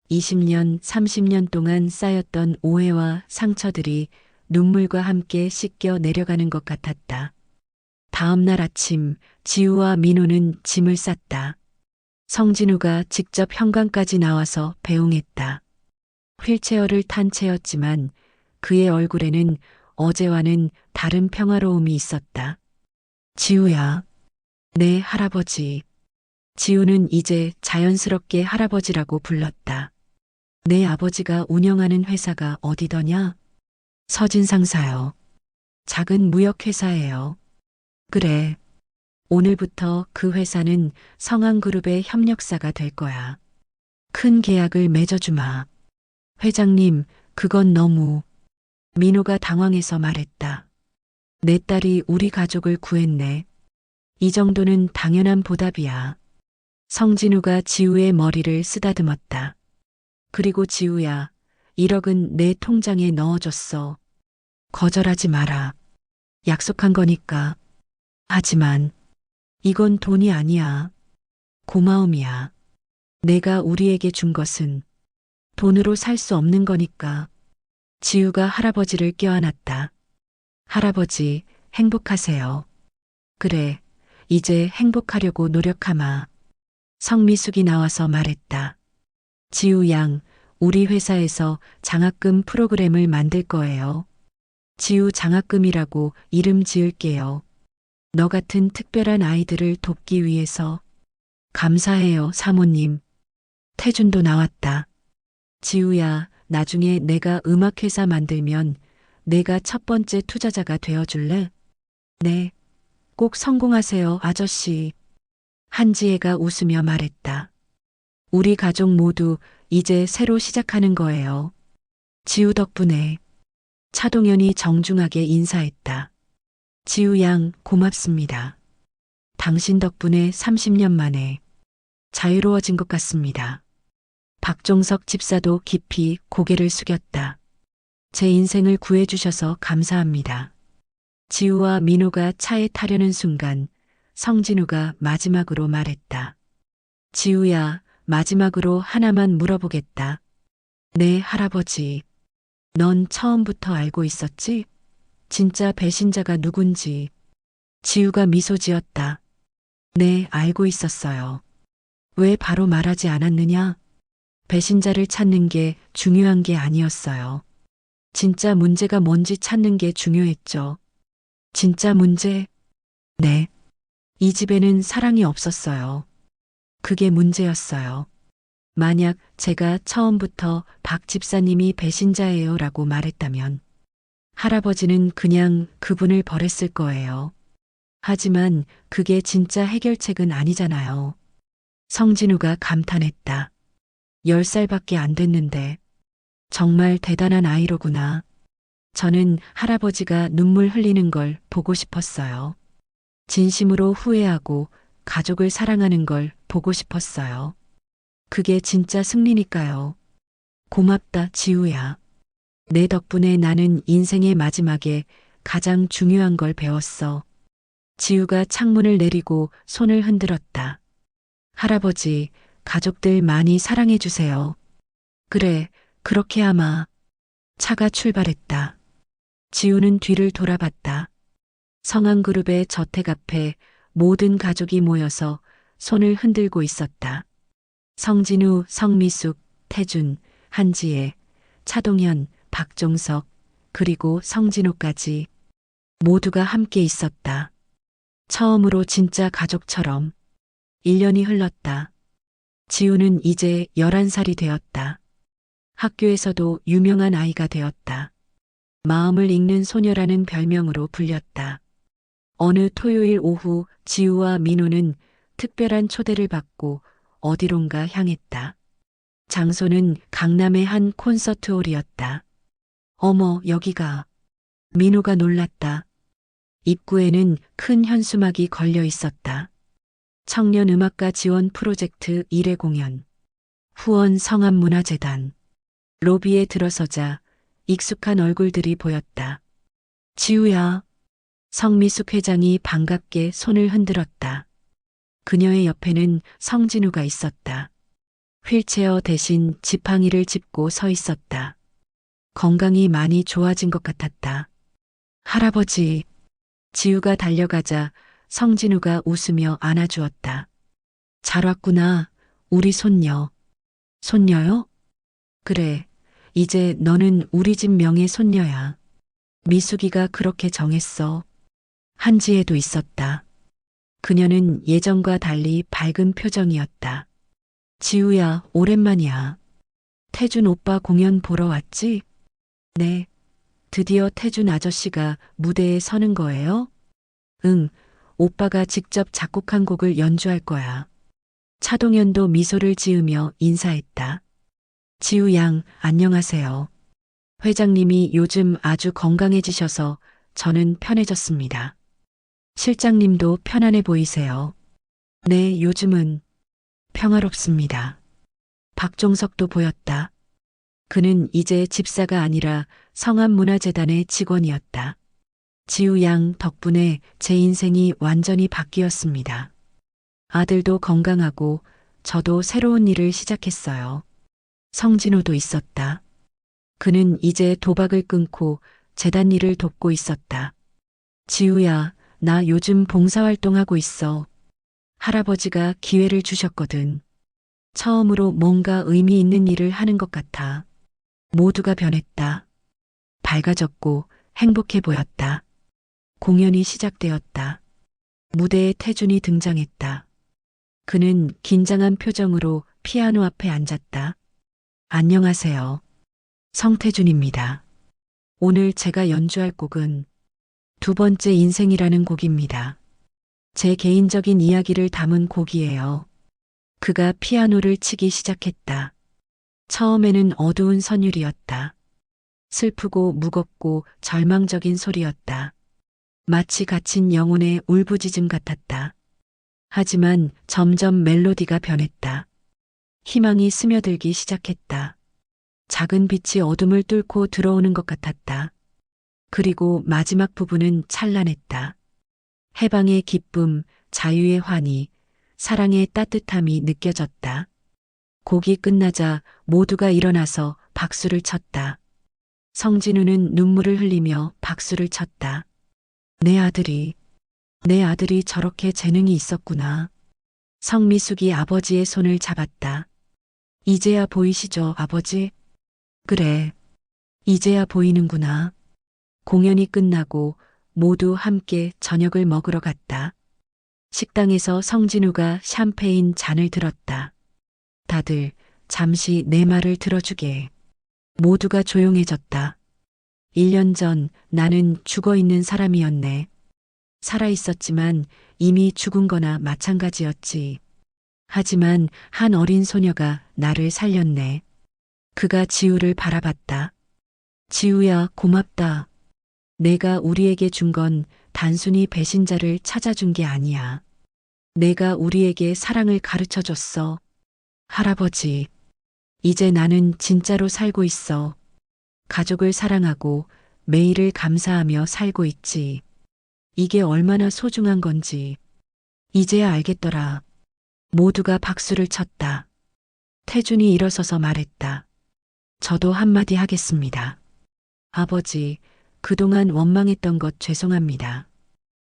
20년, 30년 동안 쌓였던 오해와 상처들이 눈물과 함께 씻겨 내려가는 것 같았다. 다음 날 아침, 지우와 민호는 짐을 쌌다. 성진우가 직접 현관까지 나와서 배웅했다. 휠체어를 탄 채였지만 그의 얼굴에는 어제와는 다른 평화로움이 있었다. 지우야. 네, 할아버지. 지우는 이제 자연스럽게 할아버지라고 불렀다. 내 아버지가 운영하는 회사가 어디더냐? 서진상사요. 작은 무역회사예요. 그래. 오늘부터 그 회사는 성황그룹의 협력사가 될 거야. 큰 계약을 맺어주마. 회장님, 그건 너무. 민호가 당황해서 말했다. 내 딸이 우리 가족을 구했네. 이 정도는 당연한 보답이야. 성진우가 지우의 머리를 쓰다듬었다. 그리고 지우야, 1억은 내 통장에 넣어줬어. 거절하지 마라. 약속한 거니까. 하지만 이건 돈이 아니야. 고마움이야. 내가 우리에게 준 것은 돈으로 살 수 없는 거니까. 지우가 할아버지를 껴안았다. 할아버지, 행복하세요. 그래, 이제 행복하려고 노력하마. 성미숙이 나와서 말했다. 지우 양, 우리 회사에서 장학금 프로그램을 만들 거예요. 지우 장학금이라고 이름 지을게요. 너 같은 특별한 아이들을 돕기 위해서. 감사해요, 사모님. 태준도 나왔다. 지우야, 나중에 내가 음악회사 만들면 내가 첫 번째 투자자가 되어줄래? 네. 꼭 성공하세요, 아저씨. 한지혜가 웃으며 말했다. 우리 가족 모두 이제 새로 시작하는 거예요. 지우 덕분에. 차동현이 정중하게 인사했다. 지우 양, 고맙습니다. 당신 덕분에 30년 만에 자유로워진 것 같습니다. 박종석 집사도 깊이 고개를 숙였다. 제 인생을 구해주셔서 감사합니다. 지우와 민호가 차에 타려는 순간 성진우가 마지막으로 말했다. 지우야, 마지막으로 하나만 물어보겠다. 네, 할아버지. 넌 처음부터 알고 있었지? 진짜 배신자가 누군지. 지우가 미소 지었다. 네, 알고 있었어요. 왜 바로 말하지 않았느냐? 배신자를 찾는 게 중요한 게 아니었어요. 진짜 문제가 뭔지 찾는 게 중요했죠. 진짜 문제? 네. 이 집에는 사랑이 없었어요. 그게 문제였어요. 만약 제가 처음부터 박 집사님이 배신자예요 라고 말했다면 할아버지는 그냥 그분을 버렸을 거예요. 하지만 그게 진짜 해결책은 아니잖아요. 성진우가 감탄했다. 10살밖에 안 됐는데 정말 대단한 아이로구나. 저는 할아버지가 눈물 흘리는 걸 보고 싶었어요. 진심으로 후회하고 가족을 사랑하는 걸 보고 싶었어요. 그게 진짜 승리니까요. 고맙다, 지우야. 내 덕분에 나는 인생의 마지막에 가장 중요한 걸 배웠어. 지우가 창문을 내리고 손을 흔들었다. 할아버지, 가족들 많이 사랑해주세요. 그래, 그렇게 하마. 차가 출발했다. 지우는 뒤를 돌아봤다. 성한그룹의 저택 앞에 모든 가족이 모여서 손을 흔들고 있었다. 성진우, 성미숙, 태준, 한지혜, 차동현, 박종석, 그리고 성진호까지 모두가 함께 있었다. 처음으로 진짜 가족처럼. 1년이 흘렀다. 지우는 이제 11살이 되었다. 학교에서도 유명한 아이가 되었다. 마음을 읽는 소녀라는 별명으로 불렸다. 어느 토요일 오후 지우와 민호는 특별한 초대를 받고 어디론가 향했다. 장소는 강남의 한 콘서트홀이었다. 어머, 여기가. 민호가 놀랐다. 입구에는 큰 현수막이 걸려 있었다. 청년음악가 지원 프로젝트 1회 공연. 후원 성암문화재단. 로비에 들어서자 익숙한 얼굴들이 보였다. 지우야. 성미숙 회장이 반갑게 손을 흔들었다. 그녀의 옆에는 성진우가 있었다. 휠체어 대신 지팡이를 짚고 서 있었다. 건강이 많이 좋아진 것 같았다. 할아버지. 지우가 달려가자 성진우가 웃으며 안아주었다. 잘 왔구나, 우리 손녀. 손녀요? 그래, 이제 너는 우리 집 명예 손녀야. 미숙이가 그렇게 정했어. 한지혜도 있었다. 그녀는 예전과 달리 밝은 표정이었다. 지우야, 오랜만이야. 태준 오빠 공연 보러 왔지? 네. 드디어 태준 아저씨가 무대에 서는 거예요? 응, 오빠가 직접 작곡한 곡을 연주할 거야. 차동현도 미소를 지으며 인사했다. 지우 양, 안녕하세요. 회장님이 요즘 아주 건강해지셔서 저는 편해졌습니다. 실장님도 편안해 보이세요. 네, 요즘은 평화롭습니다. 박종석도 보였다. 그는 이제 집사가 아니라 성암문화재단의 직원이었다. 지우 양 덕분에 제 인생이 완전히 바뀌었습니다. 아들도 건강하고 저도 새로운 일을 시작했어요. 성진호도 있었다. 그는 이제 도박을 끊고 재단 일을 돕고 있었다. 지우야, 나 요즘 봉사활동하고 있어. 할아버지가 기회를 주셨거든. 처음으로 뭔가 의미 있는 일을 하는 것 같아. 모두가 변했다. 밝아졌고 행복해 보였다. 공연이 시작되었다. 무대에 태준이 등장했다. 그는 긴장한 표정으로 피아노 앞에 앉았다. 안녕하세요. 성태준입니다. 오늘 제가 연주할 곡은 두 번째 인생이라는 곡입니다. 제 개인적인 이야기를 담은 곡이에요. 그가 피아노를 치기 시작했다. 처음에는 어두운 선율이었다. 슬프고 무겁고 절망적인 소리였다. 마치 갇힌 영혼의 울부짖음 같았다. 하지만 점점 멜로디가 변했다. 희망이 스며들기 시작했다. 작은 빛이 어둠을 뚫고 들어오는 것 같았다. 그리고 마지막 부분은 찬란했다. 해방의 기쁨, 자유의 환희, 사랑의 따뜻함이 느껴졌다. 곡이 끝나자 모두가 일어나서 박수를 쳤다. 성진우는 눈물을 흘리며 박수를 쳤다. 내 아들이 저렇게 재능이 있었구나. 성미숙이 아버지의 손을 잡았다. 이제야 보이시죠, 아버지? 그래. 이제야 보이는구나. 공연이 끝나고 모두 함께 저녁을 먹으러 갔다. 식당에서 성진우가 샴페인 잔을 들었다. 다들 잠시 내 말을 들어주게. 모두가 조용해졌다. 1년 전 나는 죽어 있는 사람이었네. 살아 있었지만 이미 죽은 거나 마찬가지였지. 하지만 한 어린 소녀가 나를 살렸네. 그가 지우를 바라봤다. 지우야, 고맙다. 내가 우리에게 준 건 단순히 배신자를 찾아준 게 아니야. 내가 우리에게 사랑을 가르쳐 줬어. 할아버지, 이제 나는 진짜로 살고 있어. 가족을 사랑하고 매일을 감사하며 살고 있지. 이게 얼마나 소중한 건지 이제야 알겠더라. 모두가 박수를 쳤다. 태준이 일어서서 말했다. 저도 한마디 하겠습니다. 아버지, 그동안 원망했던 것 죄송합니다.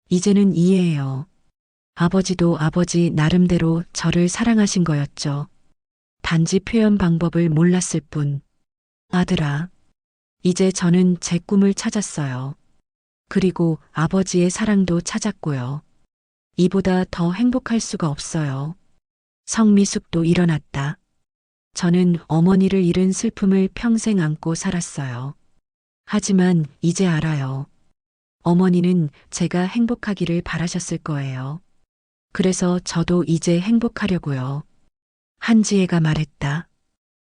이제는 이해해요. 아버지도 아버지 나름대로 저를 사랑하신 거였죠. 단지 표현 방법을 몰랐을 뿐. 아들아, 이제 저는 제 꿈을 찾았어요. 그리고 아버지의 사랑도 찾았고요. 이보다 더 행복할 수가 없어요. 성미숙도 일어났다. 저는 어머니를 잃은 슬픔을 평생 안고 살았어요. 하지만 이제 알아요. 어머니는 제가 행복하기를 바라셨을 거예요. 그래서 저도 이제 행복하려고요. 한지혜가 말했다.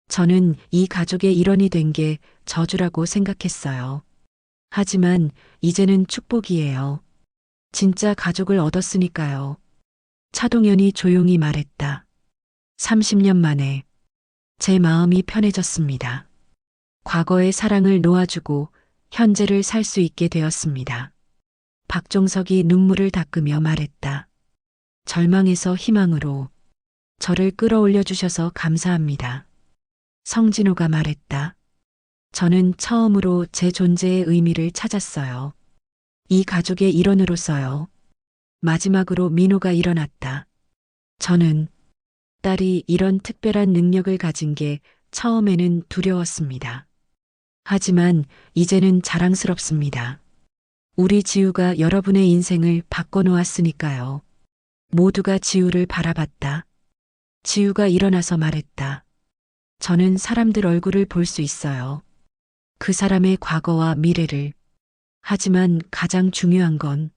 저는 이 가족의 일원이 된 게 저주라고 생각했어요. 하지만 이제는 축복이에요. 진짜 가족을 얻었으니까요. 차동현이 조용히 말했다. 30년 만에 제 마음이 편해졌습니다. 과거의 사랑을 놓아주고 현재를 살 수 있게 되었습니다. 박종석이 눈물을 닦으며 말했다. 절망에서 희망으로 저를 끌어올려 주셔서 감사합니다. 성진호가 말했다. 저는 처음으로 제 존재의 의미를 찾았어요. 이 가족의 일원으로서요. 마지막으로 민호가 일어났다. 저는 딸이 이런 특별한 능력을 가진 게 처음에는 두려웠습니다. 하지만 이제는 자랑스럽습니다. 우리 지우가 여러분의 인생을 바꿔놓았으니까요. 모두가 지우를 바라봤다. 지우가 일어나서 말했다. 저는 사람들 얼굴을 볼 수 있어요. 그 사람의 과거와 미래를. 하지만 가장 중요한 건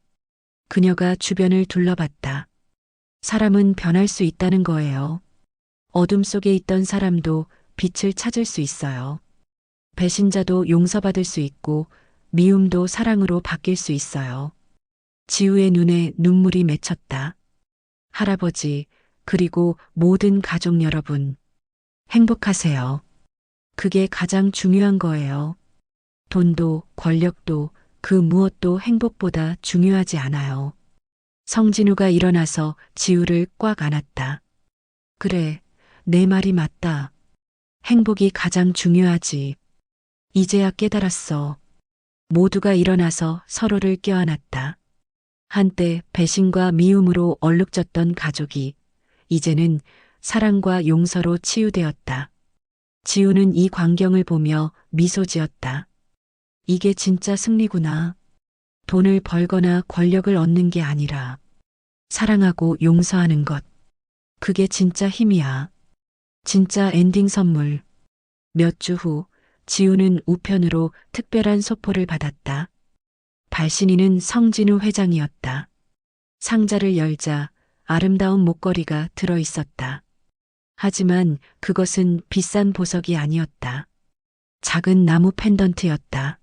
그녀가 주변을 둘러봤다. 사람은 변할 수 있다는 거예요. 어둠 속에 있던 사람도 빛을 찾을 수 있어요. 배신자도 용서받을 수 있고 미움도 사랑으로 바뀔 수 있어요. 지우의 눈에 눈물이 맺혔다. 할아버지, 그리고 모든 가족 여러분, 행복하세요. 그게 가장 중요한 거예요. 돈도 권력도 그 무엇도 행복보다 중요하지 않아요. 성진우가 일어나서 지우를 꽉 안았다. 그래, 내 말이 맞다. 행복이 가장 중요하지. 이제야 깨달았어. 모두가 일어나서 서로를 껴안았다. 한때 배신과 미움으로 얼룩졌던 가족이 이제는 사랑과 용서로 치유되었다. 지우는 이 광경을 보며 미소 지었다. 이게 진짜 승리구나. 돈을 벌거나 권력을 얻는 게 아니라 사랑하고 용서하는 것. 그게 진짜 힘이야. 진짜 엔딩 선물. 몇 주 후 지우는 우편으로 특별한 소포를 받았다. 발신인은 성진우 회장이었다. 상자를 열자 아름다운 목걸이가 들어 있었다. 하지만 그것은 비싼 보석이 아니었다. 작은 나무 펜던트였다.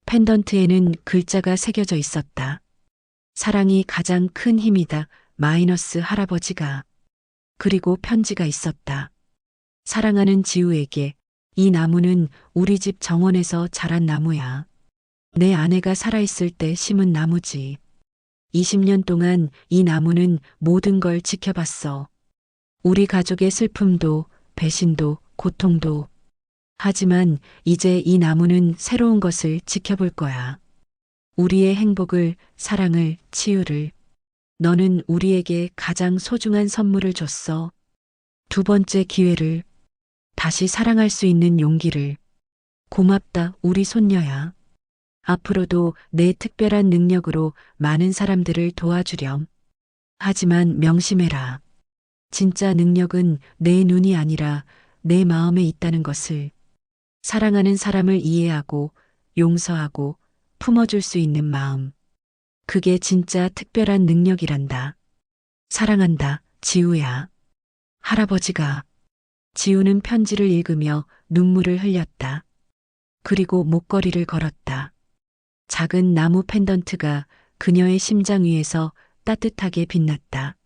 펜던트에는 글자가 새겨져 있었다. 사랑이 가장 큰 힘이다. 마이너스 할아버지가. 그리고 편지가 있었다. 사랑하는 지우에게 이 나무는 우리 집 정원에서 자란 나무야. 내 아내가 살아있을 때 심은 나무지. 20년 동안 이 나무는 모든 걸 지켜봤어. 우리 가족의 슬픔도, 배신도, 고통도. 하지만 이제 이 나무는 새로운 것을 지켜볼 거야. 우리의 행복을, 사랑을, 치유를. 너는 우리에게 가장 소중한 선물을 줬어. 두 번째 기회를. 다시 사랑할 수 있는 용기를. 고맙다, 우리 손녀야. 앞으로도 내 특별한 능력으로 많은 사람들을 도와주렴. 하지만 명심해라. 진짜 능력은 내 눈이 아니라 내 마음에 있다는 것을. 사랑하는 사람을 이해하고 용서하고 품어줄 수 있는 마음. 그게 진짜 특별한 능력이란다. 사랑한다, 지우야. 할아버지가. 지우는 편지를 읽으며 눈물을 흘렸다. 그리고 목걸이를 걸었다. 작은 나무 펜던트가 그녀의 심장 위에서 따뜻하게 빛났다.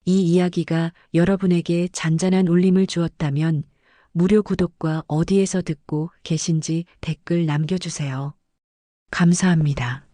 이 이야기가 여러분에게 잔잔한 울림을 주었다면 무료 구독과 어디에서 듣고 계신지 댓글 남겨주세요. 감사합니다.